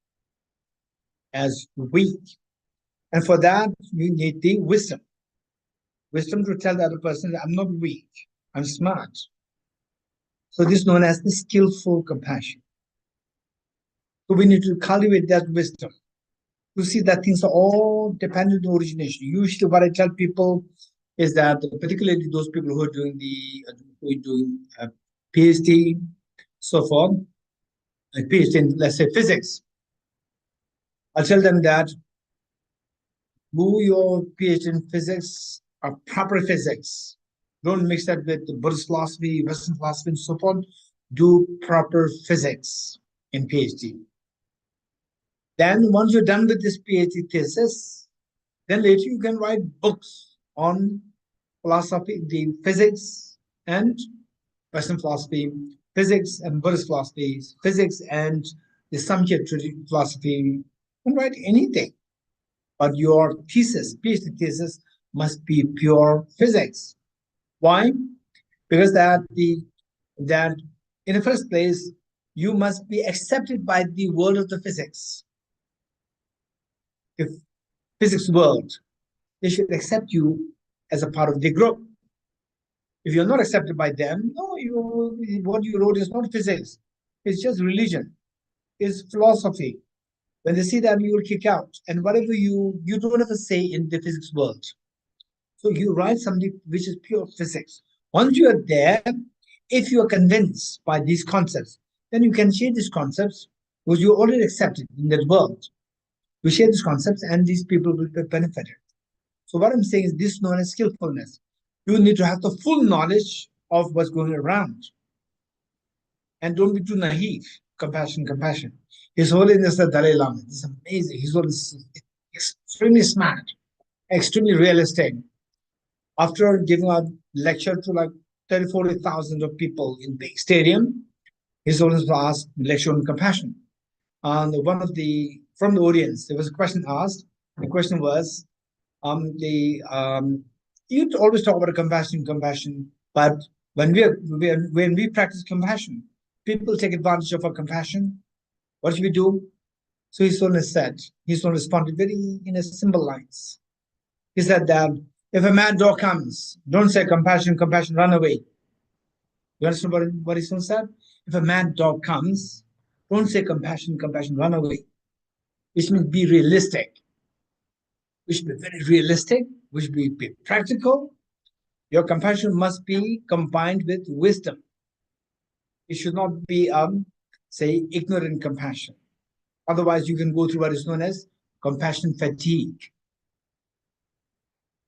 as weak. And for that, you need the wisdom. Wisdom to tell the other person that I'm not weak, I'm smart. So this is known as the skillful compassion. So we need to cultivate that wisdom to see that things are all dependent on origination. Usually what I tell people is that, particularly those people who are doing a PhD, so forth, a PhD in, let's say, physics, I'll tell them that do your PhD in physics or proper physics. Don't mix that with the Buddhist philosophy, Western philosophy, and so forth. Do proper physics in PhD. Then once you're done with this PhD thesis, then later you can write books on philosophy, the physics and Western philosophy, physics and Buddhist philosophies, physics and the Samkhya philosophy. You can write anything. But your thesis, PhD thesis, must be pure physics. Why? Because that in the first place, you must be accepted by the world of the physics. If physics world, they should accept you as a part of the group. If you're not accepted by them, no, what you wrote is not physics. It's just religion. It's philosophy. When they see that, you will kick out. And whatever you don't have a say in the physics world. So you write something which is pure physics. Once you are there, if you are convinced by these concepts, then you can share these concepts because you already accepted in that world. We share these concepts and these people will be benefited. So what I'm saying is this is known as skillfulness. You need to have the full knowledge of what's going around. And don't be too naive. Compassion, compassion. His Holiness the Dalai Lama. This is amazing. His Holiness is extremely smart, extremely realistic. After giving a lecture to like 30,000, 40,000 of people in big stadium, His Holiness was asked lecture on compassion. And from the audience, there was a question asked. The question was, you always talk about compassion, but when we practice compassion, people take advantage of our compassion. What should we do? So His Holiness responded very in a simple lines. He said that if a mad dog comes, don't say compassion, compassion, run away. You understand what His Holiness said? If a mad dog comes, don't say compassion, compassion, run away. which means be realistic, which should be very realistic, which should be practical. Your compassion must be combined with wisdom. It should not be, say, ignorant compassion. Otherwise, you can go through what is known as compassion fatigue.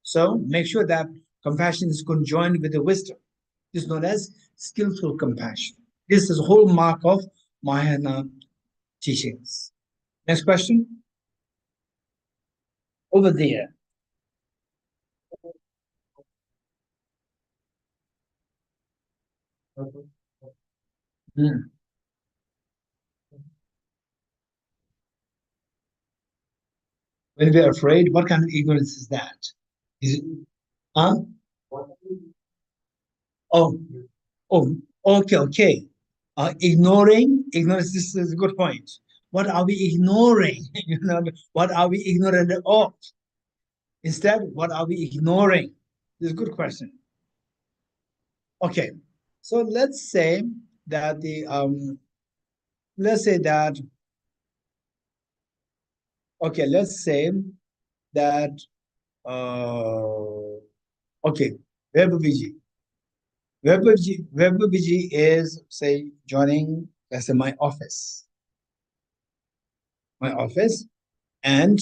So make sure that compassion is conjoined with the wisdom. This is known as skillful compassion. This is the whole mark of Mahayana teachings. Next question. Over there. Hmm. When we are afraid, what kind of ignorance is that? Is it, huh? Oh, oh, okay. Ignorance, this is a good point. What are we ignoring? What are we ignorant of? Instead, what are we ignoring? This is a good question. Okay, so let's say that let's say that okay, Webviji. Webviji is, say, joining, let's say, my office, and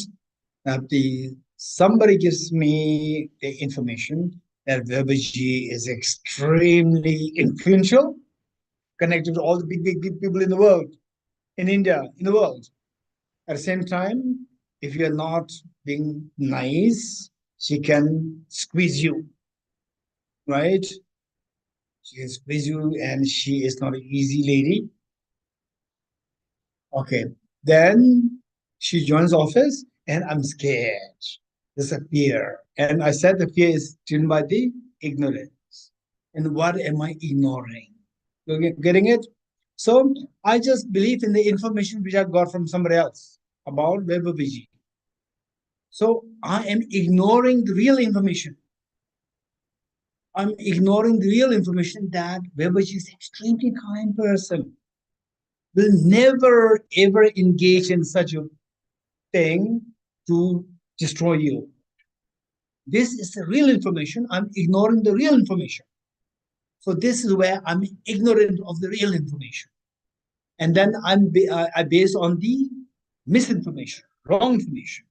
somebody gives me the information that Webviji is extremely influential, connected to all the big people in the world, in India, in the world. At the same time, if you're not being nice, she can squeeze you, right? She can squeeze you, and she is not an easy lady. Okay, then she joins office, and I'm scared. There's a fear, and I said the fear is driven by the ignorance. And what am I ignoring? You're getting it? So I just believe in the information which I got from somebody else about Webviji. So I am ignoring the real information. I'm ignoring the real information that Webviji is an extremely kind person. Will never ever engage in such a thing to destroy you. This is the real information. I'm ignoring the real information. So this is where I'm ignorant of the real information. And then I base on the misinformation, wrong information.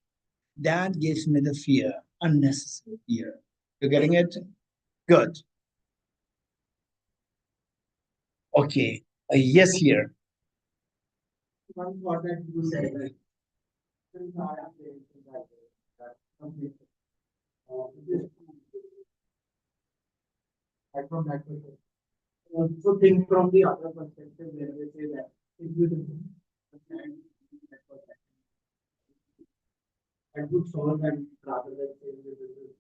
That gives me the fear, unnecessary fear. You're getting it? Good. Okay. Yes, here. One thought that you said that from that perspective. Also think from the other perspective where they say that if you understand that perspective, that would solve that rather than saying this is.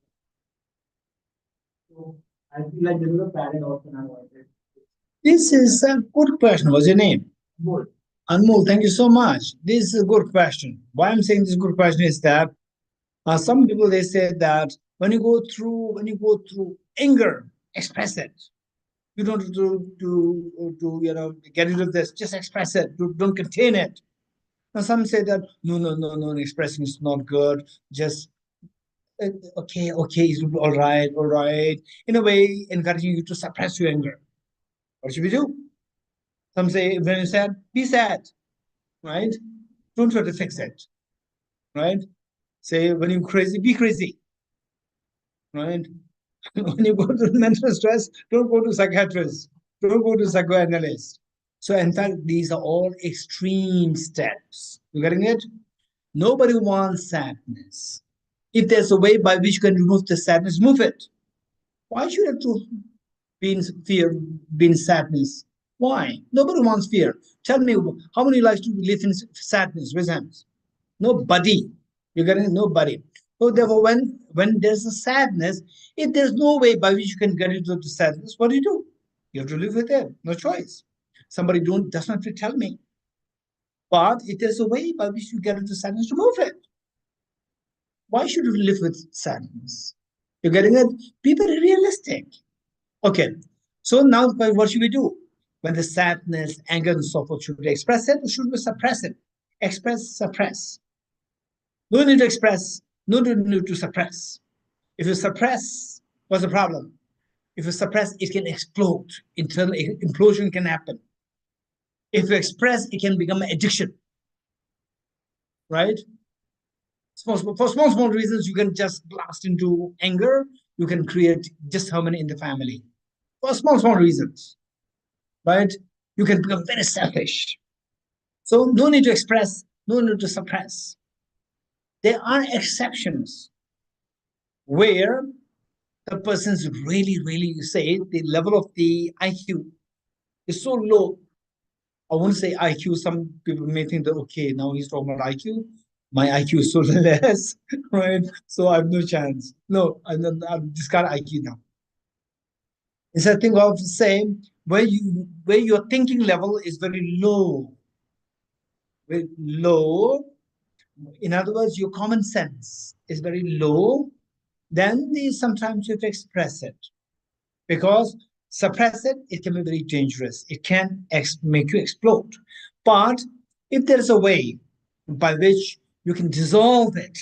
So I feel like there is a paradox and I wanted. This is a good question. What's your name? More. Anmol, thank you so much. This is a good question. Why I'm saying this good question is that some people, they say that when you go through anger, express it. You don't have to get rid of this. Just express it. Don't contain it. Now some say that no, expressing is not good. Just okay, it's all right. In a way, encouraging you to suppress your anger. What should we do? Some say when you're sad, be sad, right? Don't try to fix it, right? Say when you're crazy, be crazy, right? When you go to mental stress, don't go to psychiatrist, don't go to psychoanalyst. So in fact, these are all extreme steps. You getting it? Nobody wants sadness. If there's a way by which you can remove the sadness, move it. Why should you have to be in fear, be in sadness? Why? Nobody wants fear. Tell me, how many likes to live in sadness? Raise hands. Nobody. You're getting it? Nobody. So therefore, when there's a sadness, if there's no way by which you can get into the sadness, what do? You have to live with it. No choice. Somebody does not have to tell me. But if there's a way by which you get into sadness, remove it. Why should you live with sadness? You're getting it? Be very realistic. Okay. So now what should we do? When the sadness, anger, and so forth, should we express it or should we suppress it? Express, suppress. No need to express, no need to suppress. If you suppress, what's the problem? If you suppress, it can explode. Internal implosion can happen. If you express, it can become an addiction, right? For small reasons, you can just blast into anger. You can create disharmony in the family. For small reasons, right? You can become very selfish. So no need to express, no need to suppress. There are exceptions where the person's really, say, the level of the IQ is so low. I won't say IQ. Some people may think that, okay, now he's talking about IQ. My IQ is so less, right? So I have no chance. No, I'm discard IQ now. It's a thing of saying where your thinking level is very low. Very low. In other words, your common sense is very low. Then sometimes you have to express it, because suppress it, it can be very dangerous. It can make you explode. But if there's a way by which you can dissolve it,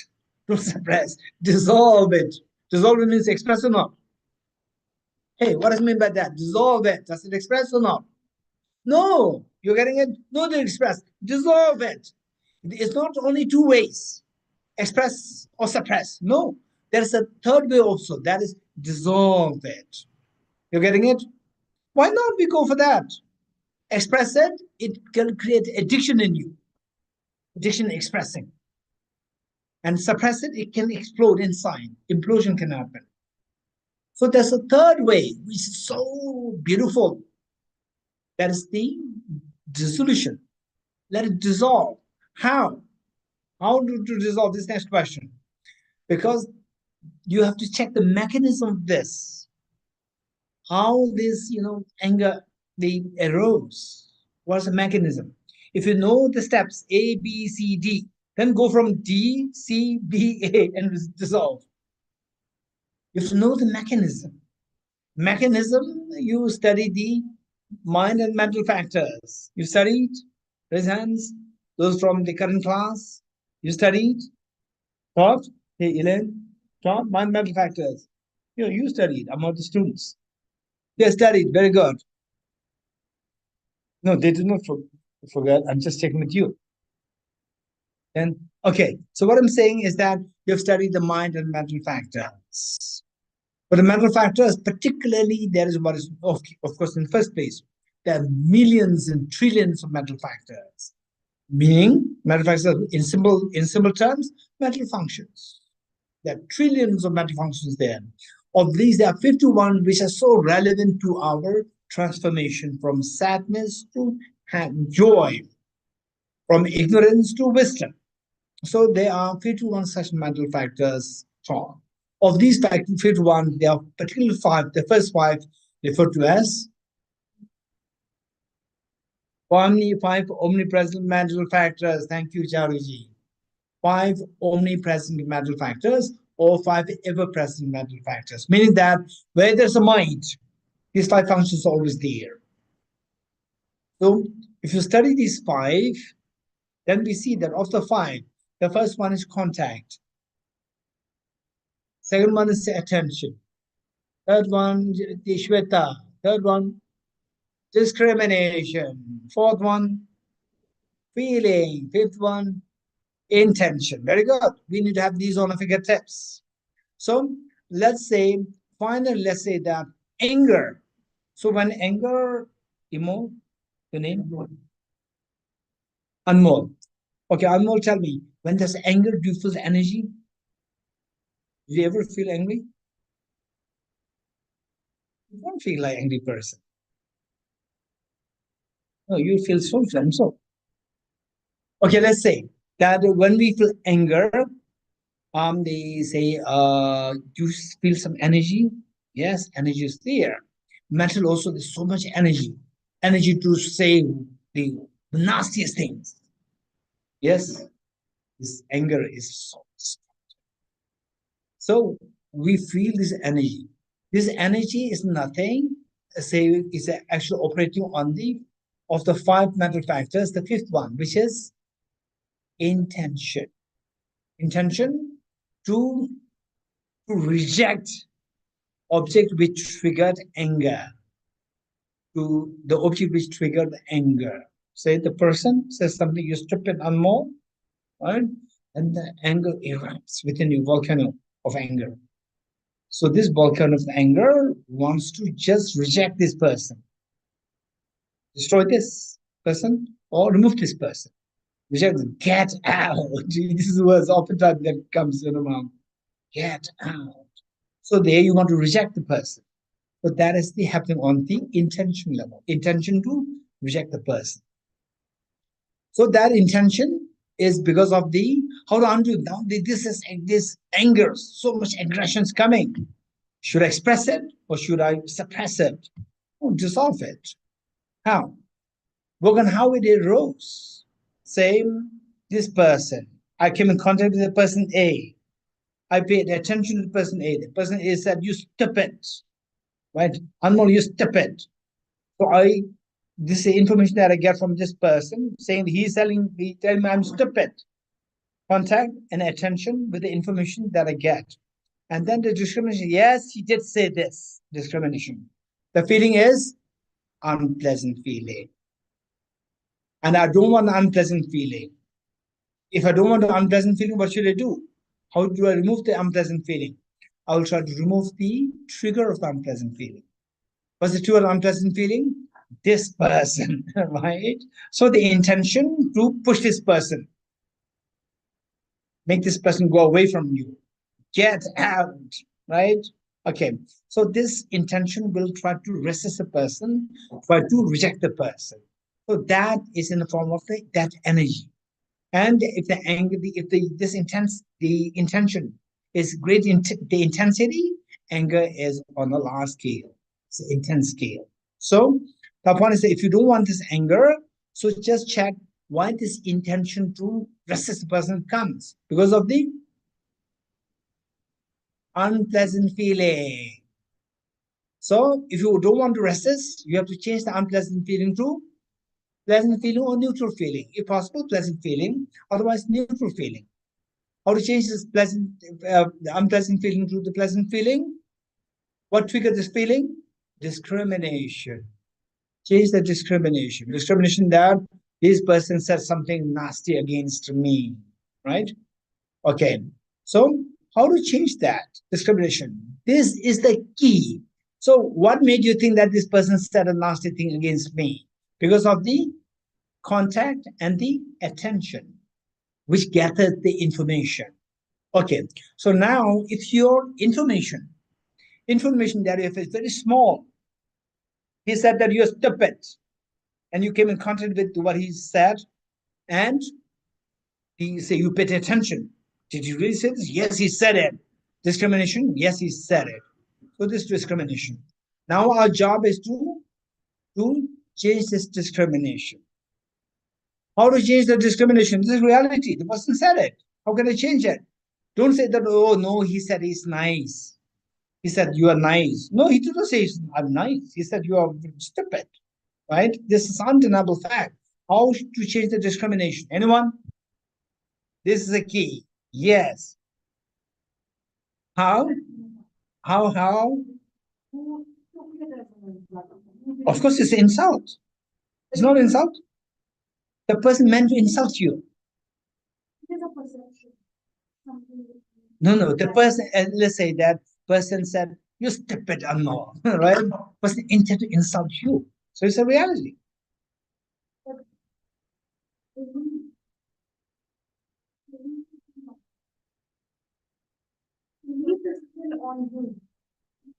don't suppress, dissolve it. Dissolve it means express or not. Hey, what does it mean by that? Dissolve it. Does it express or not? No, you're getting it? No, to express. Dissolve it. It's not only two ways, express or suppress. No, there's a third way also, that is dissolve it. You're getting it? Why not we go for that? Express it, it can create addiction in you. Addiction expressing. And suppress it, it can explode inside. Implosion can happen. So there's a third way, which is so beautiful. That is the dissolution. Let it dissolve. How? How to dissolve this next question? Because you have to check the mechanism of this. How this, anger, they arose. What's the mechanism? If you know the steps A, B, C, D, then go from D, C, B, A and dissolve. You have to know the mechanism. Mechanism, you study the mind and mental factors. You studied, raise hands. Those from the current class, you studied, taught. Hey, Elaine, taught mind mental factors. You studied among the students. They studied, very good. No, they did not forget. I'm just checking with you. And okay, so what I'm saying is that you've studied the mind and mental factors. But the mental factors, particularly, there is what is, of course, in the first place, there are millions and trillions of mental factors. Meaning, mental factors in simple terms, mental functions. There are trillions of mental functions there. Of these, there are 51 which are so relevant to our transformation from sadness to joy, from ignorance to wisdom. So there are 51 such mental factors taught. Of these 51, there are particularly 5. The first 5 referred to as 5 omnipresent mental factors. Thank you, Charuji. 5 omnipresent mental factors, or 5 ever-present mental factors, meaning that where there's a mind, these 5 functions are always there. So if you study these 5, then we see that of the 5, the first one is contact. Second one is attention. Third one, the Shweta. Third one, discrimination. Fourth one, feeling. Fifth one, intention. Very good. We need to have these on our fingertips. So let's say, finally, let's say that anger. So when anger, Imo, the name? Anmol. Okay, Anmol, tell me, when there's anger, do you feel the energy? Do you ever feel angry? You don't feel like angry person. No, you feel so. Okay, let's say that when we feel anger, they say, you feel some energy. Yes, energy is there. Mental also, there's so much energy to say the nastiest things. Yes, this anger is so strong. So we feel this energy. This energy is nothing, say, is actually operating on of the 5 mental factors, the 5th one, which is intention. Intention to reject object which triggered anger. To the object which triggered anger. Say the person says something, you stupid Anmol, right? And the anger erupts within you, volcano of anger. So this volcano of anger wants to just reject this person, destroy this person, or remove this person. Reject them. Get out. This is words oftentimes that comes in the mouth. Get out. So there you want to reject the person. But that is the happening on the intention level. Intention to reject the person. So that intention is because of the how to undo now. This anger, so much aggression is coming. Should I express it or should I suppress it? Or dissolve it? How? Work on how it arose. Same, this person. I came in contact with the person A. I paid attention to the person A. The person A said, you stupid. Right? Anmol, you stupid. So this is the information that I get from this person saying he's telling me I'm stupid. Contact and attention with the information that I get. And then the discrimination, yes, he did say this, discrimination. The feeling is unpleasant feeling. And I don't want an unpleasant feeling. If I don't want an unpleasant feeling, what should I do? How do I remove the unpleasant feeling? I will try to remove the trigger of the unpleasant feeling. What's the trigger of the unpleasant feeling? This person, right? So the intention to push this person, make this person go away from you, get out, right? Okay, so this intention will try to resist the person, try to reject the person. So that is in the form of that energy. And if the anger, the intention is great, the intensity, anger is on a large scale, it's an intense scale. So the point is that if you don't want this anger, so just check why this intention to resist the person comes, because of the unpleasant feeling. So if you don't want to resist, you have to change the unpleasant feeling to pleasant feeling or neutral feeling. If possible, pleasant feeling, otherwise neutral feeling. How to change this the unpleasant feeling to the pleasant feeling? What triggered this feeling? Discrimination. Change the discrimination. Discrimination that this person said something nasty against me, right? Okay, so how to change that discrimination? This is the key. So what made you think that this person said a nasty thing against me? Because of the contact and the attention, which gathered the information. Okay, so now if your information that if it's very small, he said that you're stupid, and you came in contact with what he said, and he say you paid attention. Did you really say this? Yes, he said it. Discrimination? Yes, he said it. So this discrimination. Now our job is to change this discrimination. How to change the discrimination? This is reality. The person said it. How can I change it? Don't say that, oh no, he said he's nice. He said you are nice. No, he didn't say I'm nice. He said you are stupid. Right? This is undeniable fact. How to change the discrimination? Anyone? This is a key. Yes. How? How? Of course, it's an insult. It's not an insult. The person meant to insult you. No. The person, let's say that person said, you stupid Anmol, right? Person intended to insult you. So it's a reality.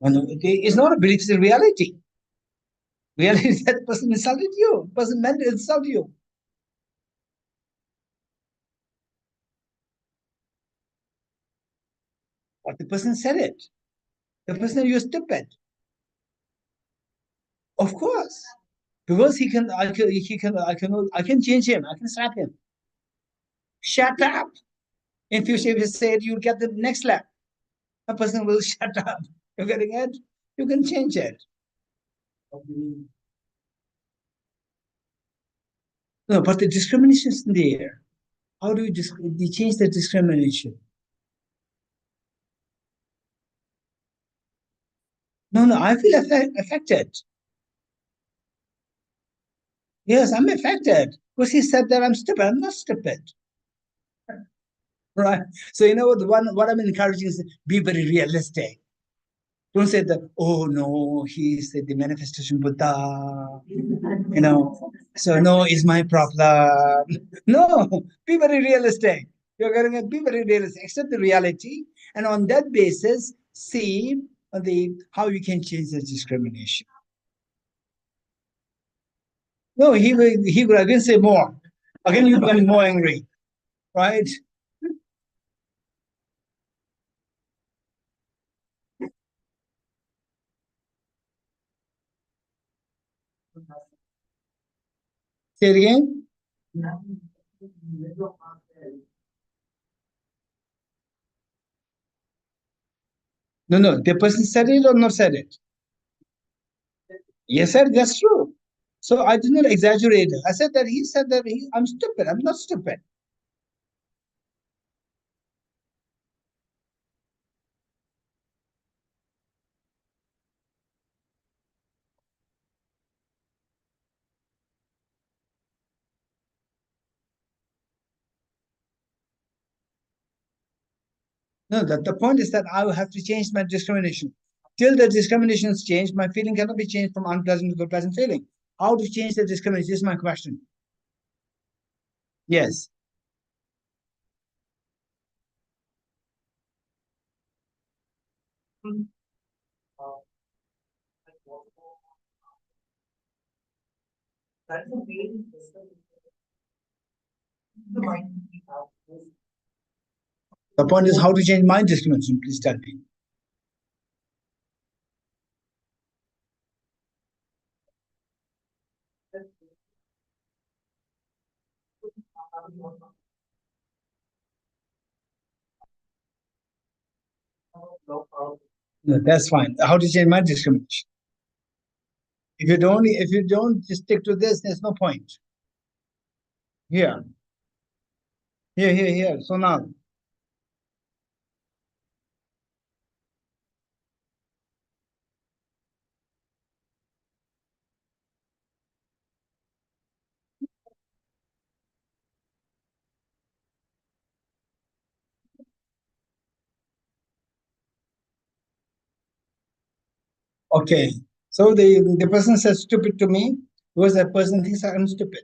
No, it's not a belief, it's a reality. Reality is that the person insulted you. The person meant to insult you. But the person said it. The person said you're stupid. Of course. Because I can change him. I can slap him. Shut up. In future, if you say it, you'll get the next slap. A person will shut up. You're getting it? You can change it. No, but the discrimination is there. How do you change the discrimination? No, I feel affected. Yes, I'm affected because he said that I'm stupid. I'm not stupid. Right. So you know what I'm encouraging is be very realistic. Don't say that, oh no, he's the manifestation Buddha, so no is my problem. No, be very realistic. You're going to be very realistic, accept the reality, and on that basis, see how you can change the discrimination. No, he will again say more. Again, you become more angry, right? Say it again. No, the person said it or not said it. Yes, sir, that's true. So I did not exaggerate. I said that he said that I'm stupid. I'm not stupid. No, the point is that I will have to change my discrimination. Till the discrimination is changed, my feeling cannot be changed from unpleasant to pleasant feeling. How to change the discrimination is my question. Yes. That's the main system. The mind we have. The point is how to change my discrimination. Please tell me. No, that's fine. How to change my discrimination? If you don't just stick to this, there's no point. Here, here. So now, okay. So the person says stupid to me because that person thinks I'm stupid.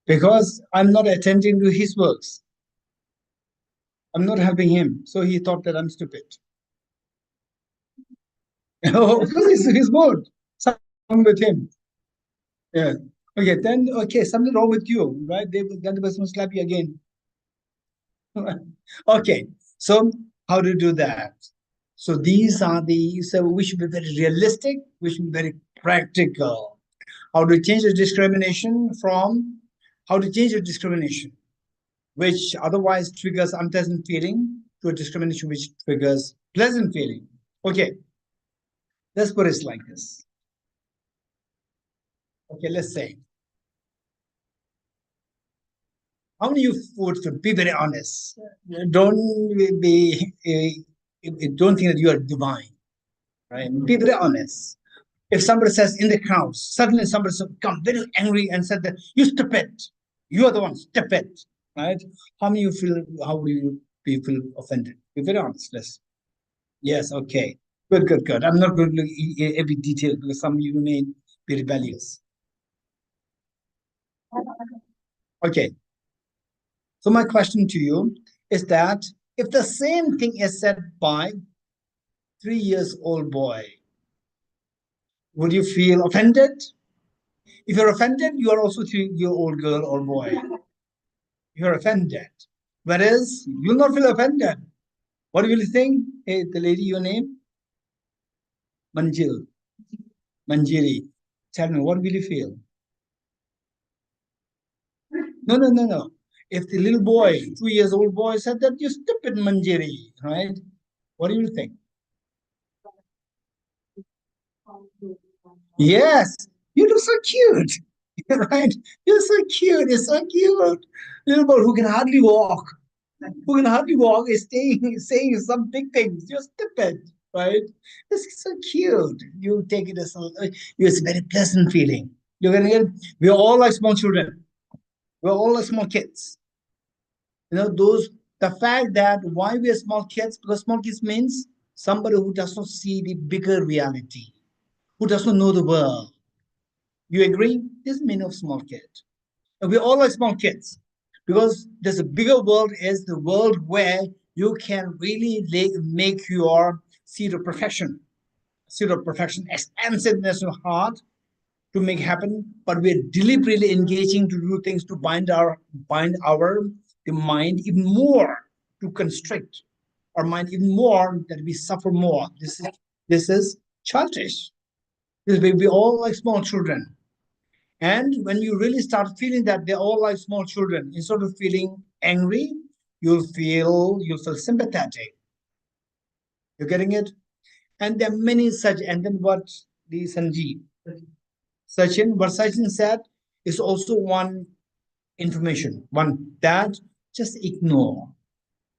Because I'm not attending to his works. I'm not helping him. So he thought that I'm stupid. Oh, because he's bored. Something wrong with him. Yeah. Okay, then okay, something wrong with you, right? Then the person will slap you again. Okay, so how to do that? So these are so we should be very realistic, we should be very practical. How to change the discrimination which otherwise triggers unpleasant feeling, to a discrimination which triggers pleasant feeling. Okay, let's put it like this. Okay, let's say, how many of you would be very honest? Don't be, don't think that you are divine, right? Be very honest. If somebody says in the crowd, suddenly somebody become very angry and said that you stupid, you are the one stupid, right? How many you feel? How will you feel offended? Be very honest. Yes, okay, good. I'm not going to look every detail because some of you may be rebellious. Okay. So my question to you is that if the same thing is said by 3 years old boy, would you feel offended? If you're offended, you are also 3-year-old girl or boy. You're offended. Whereas you'll not feel offended. What will you think? Hey, the lady, your name? Manjiri. Tell me, what will you feel? No. If the little boy, 2 years old boy, said that you stupid Manjiri, right? What do you think? Yes, you look so cute. right? You're so cute. You're so cute. Little boy who can hardly walk. Who can hardly walk is saying some big things. You're stupid, right? It's so cute. You take it as it's a very pleasant feeling. You're gonna get. We're all like small children. We're all like small kids. You know, the fact that why we are small kids, because small kids means somebody who does not see the bigger reality, who does not know the world. You agree? This is meaning of small kid. And we're all like small kids because there's a bigger world, is the world where you can really make your seed of perfection, expansiveness of heart to make happen, but we're deliberately engaging to do things to bind our the mind even more, to constrict our mind even more, that we suffer more. This is childish. We all like small children. And when you really start feeling that they're all like small children, instead of feeling angry, you'll feel sympathetic. You're getting it? And there are many such, and then what the what Sachin said is also one information, one that just ignore,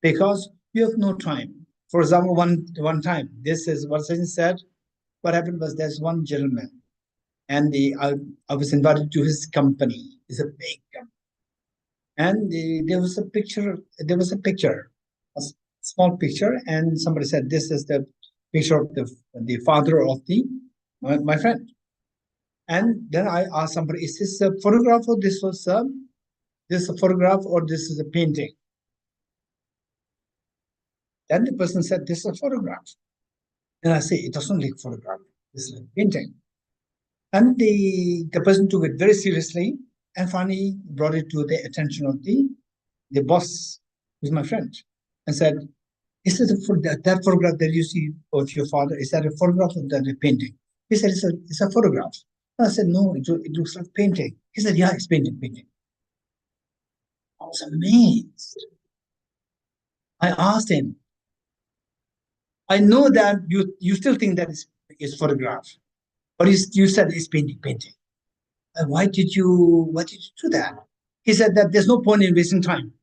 because you have no time. For example, one time, this is what Sachin said. What happened was there's one gentleman, and I was invited to his company. It's a big company, and there was a picture. A small picture, and somebody said, "This is the picture of the father of my friend." And then I asked somebody, "Is this a photograph or this is a photograph or this is a painting?" Then the person said, "This is a photograph." And I say, "It doesn't look photograph. This is a painting." And the person took it very seriously and finally brought it to the attention of the boss, who's my friend, and said, "Is it that photograph that you see of your father? Is that a photograph or that a painting?" He said, "It's a photograph." And I said, "No, it looks like painting." He said, "Yeah, it's painting." I was amazed. I asked him, "I know that you still think that it's photograph, but you said it's painting. And why did you do that?" He said that there's no point in wasting time.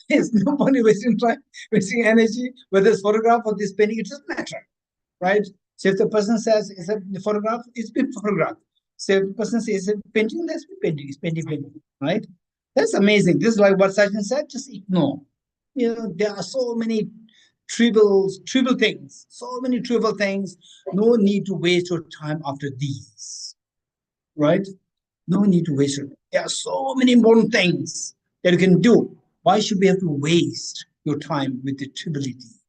There's no point in wasting time, wasting energy, whether it's photograph or this painting, it doesn't matter, right? So if the person says it's a photograph, it's been photographed. So if the person says it's a painting, let's be painting. It's painting, right? That's amazing. This is like what Sachin said, just ignore. You know, there are so many trivial things, No need to waste your time after these, right? No need to waste it. There are so many important things that you can do. Why should we have to waste your time with the triviality?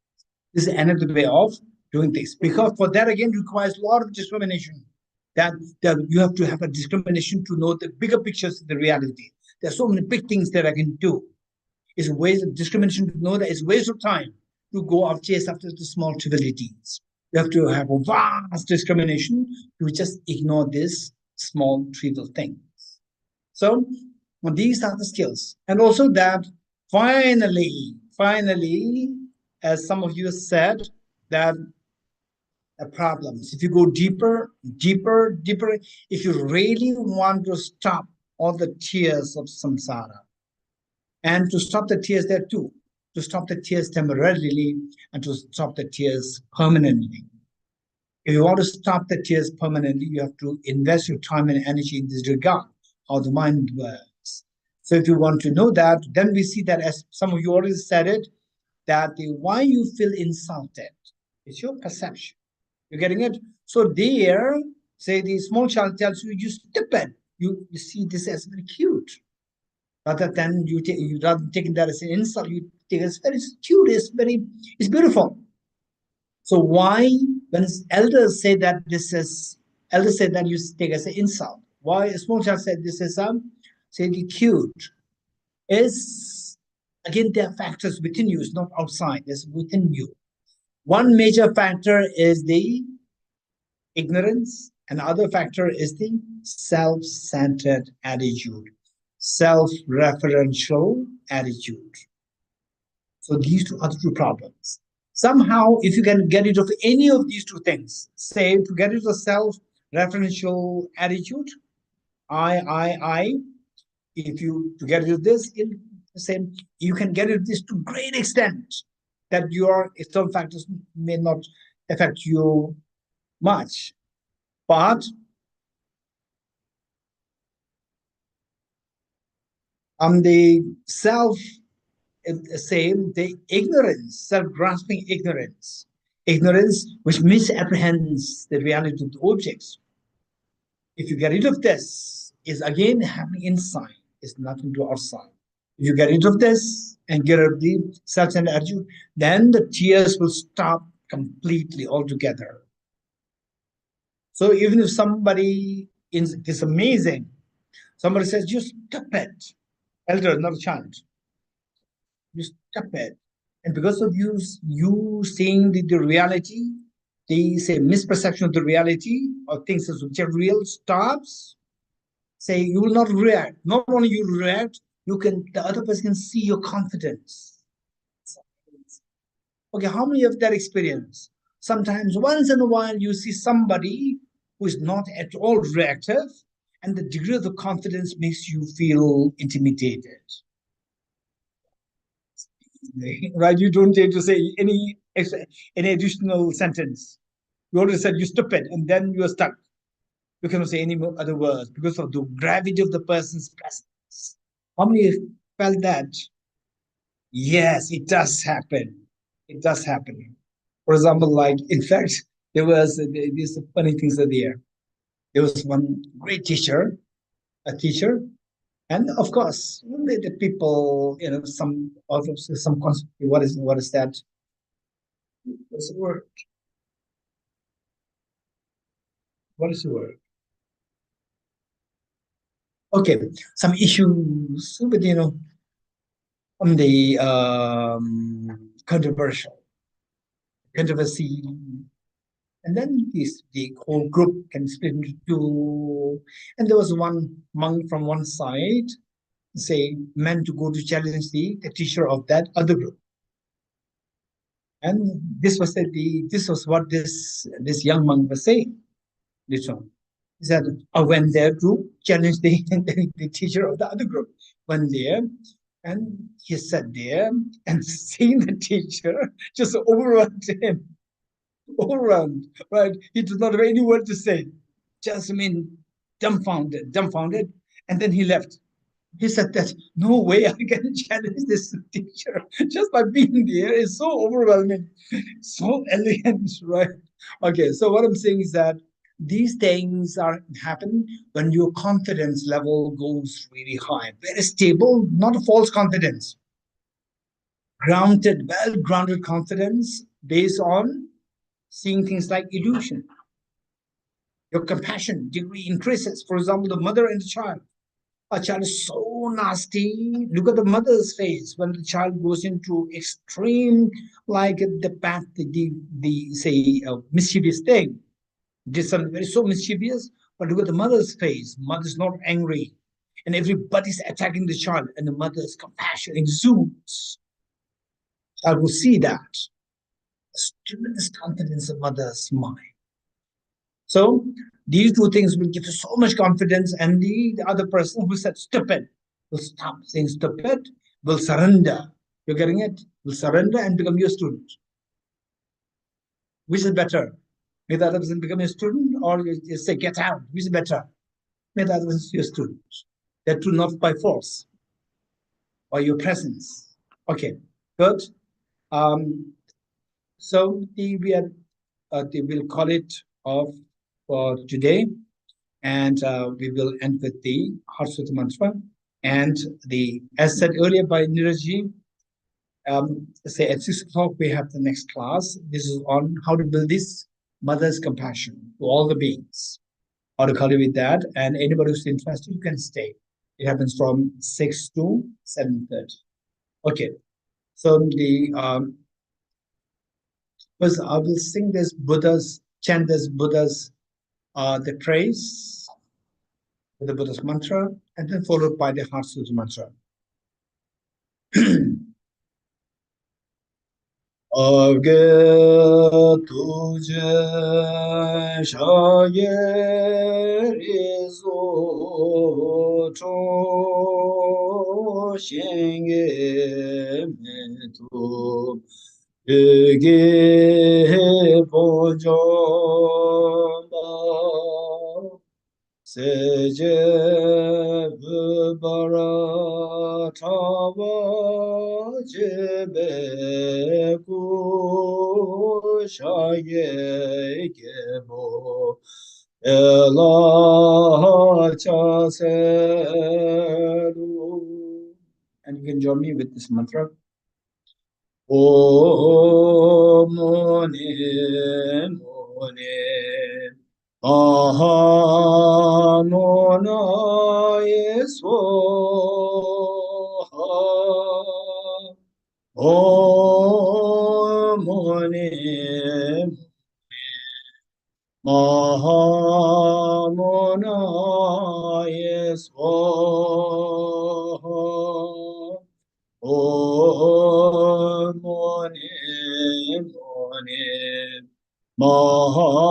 This is another way of doing things, because for that again requires a lot of discrimination. That you have to have a discrimination to know the bigger pictures of the reality. There are so many big things that I can do. It's ways of discrimination to know that it's waste of time to go out chase after the small trivialities. You have to have a vast discrimination to just ignore this small trivial things. So these are the skills. And also that finally, as some of you said, that problems, if you go deeper, if you really want to stop all the tears of samsara, and to stop the tears there too, to stop the tears temporarily and to stop the tears permanently. If you want to stop the tears permanently, you have to invest your time and energy in this regard, how the mind works. So if you want to know that, then we see that, as some of you already said it, that why you feel insulted, it's your perception. You're getting it? So there, say the small child tells you, "You stupid." You see this as very cute. Rather than rather taking that as an insult, you take it as very cute, it's beautiful. So why, when elders say that you take as an insult, why a small child said this is say the cute, is again there are factors within you, it's not outside, it's within you. One major factor is the ignorance, and the other factor is the self-centered attitude, self-referential attitude. So these are the two problems. Somehow, if you can get rid of any of these two things, say to get rid of self-referential attitude, I. If you to get rid of this, in the same, you can get rid of this to great extent that your external factors may not affect you much. But on the self, same, the ignorance, self-grasping ignorance, ignorance which misapprehends the reality of the objects. If you get rid of this, is again happening inside, it's nothing to outside. If you get rid of this and get rid of the self-centered attitude, then the tears will stop completely altogether. So even if somebody is amazing, somebody says, you stop it, elder, not a child. You stop it. And because of you seeing the reality, they say misperception of the reality or things which are real stops, say you will not react. Not only you react, the other person can see your confidence. Okay, how many of that experience? Sometimes once in a while you see somebody who is not at all reactive, and the degree of the confidence makes you feel intimidated. Right? You don't need to say any additional sentence. You already said you stupid, and then you are stuck. You cannot say any more other words because of the gravity of the person's presence. How many felt that? Yes, it does happen. It does happen. For example, like, in fact, there was these funny things are there. There was one great teacher, a teacher, and of course, the people, some concept. What is that? What's the word? What is the word? Okay, some issues with on the controversy, and then the whole group can split into two. And there was one monk from one side, say, meant to go to challenge the teacher of that other group. And this was what this young monk was saying. This one. He said, I went there to challenge the teacher of the other group. Went there, and he sat there and seeing the teacher just overrun him. Overrun, right? He did not have any word to say. Just, dumbfounded. And then he left. He said that no way I can challenge this teacher just by being there. It's so overwhelming, so elegant, right? Okay, so what I'm saying is that these things happen when your confidence level goes really high, very stable, not a false confidence, grounded, well-grounded confidence based on seeing things like illusion. Your compassion degree increases. For example, the mother and the child. A child is so nasty. Look at the mother's face when the child goes into extreme, like the path, mischievous thing. Did something very so mischievous, but look at the mother's face. Mother's not angry, and everybody's attacking the child, and the mother's compassion exudes. I will see that. Tremendous confidence of mother's mind. So these two things will give you so much confidence, and the other person who said stupid will stop saying stupid, will surrender. You're getting it? Will surrender and become your student. Which is better? May the other person become a student, or you say get out? Which is better? May the other person be your student. That too, not by force, by your presence. Okay, good. So we'll call it off for today, and we will end with the Heart Sutra mantra. And as said earlier by Neeraj, say at 6 o'clock we have the next class. This is on how to build this mother's compassion to all the beings, how to cultivate that. And anybody who's interested, you can stay. It happens from 6 to 7:30. Okay, so first I will sing this chant this Buddha's the praise, the Buddha's mantra, and then followed by the Heart Sutra mantra. Age tuje shaye zo cho shenge me tu ege bojo ba seje bara tava jebe ku shaye gebo ela chaseru. And you can join me with this mantra. Om Mani Mani Mahamonaya Swaha. Om Mani Mahamonaya Swaha. Om Mani Mani Mahamonaya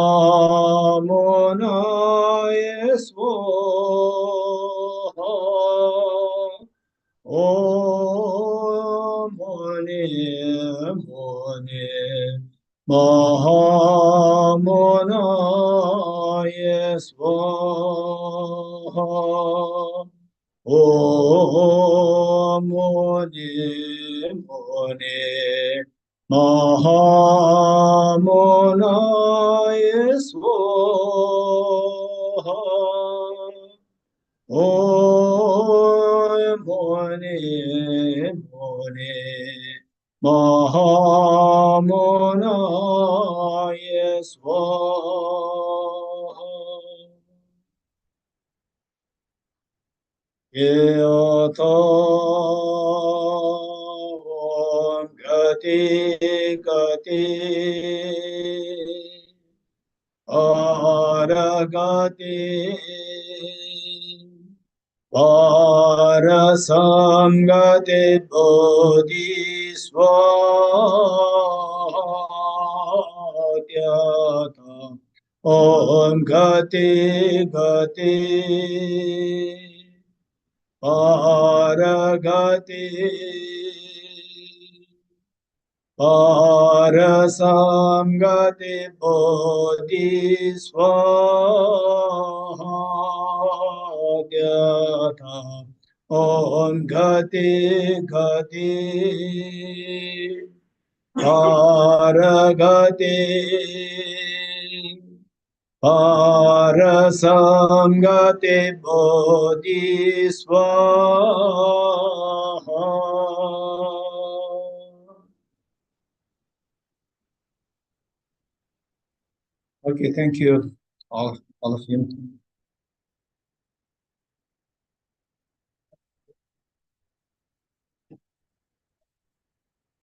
Swaha. Om Mani Mani Mahamonaya Swaha. Om Mani Mani Mahamonaya Swaha. Om Mani Mani Mahamonaya Swaha. Yata Om Gati Gati Aragati Parasangate Bodhisvatyata Om Gati Gati Paragati Parasangate Bodhisvatyata Om Gati Gati Paragati Parasangate Bodhisvaha. Okay, thank you, all of you.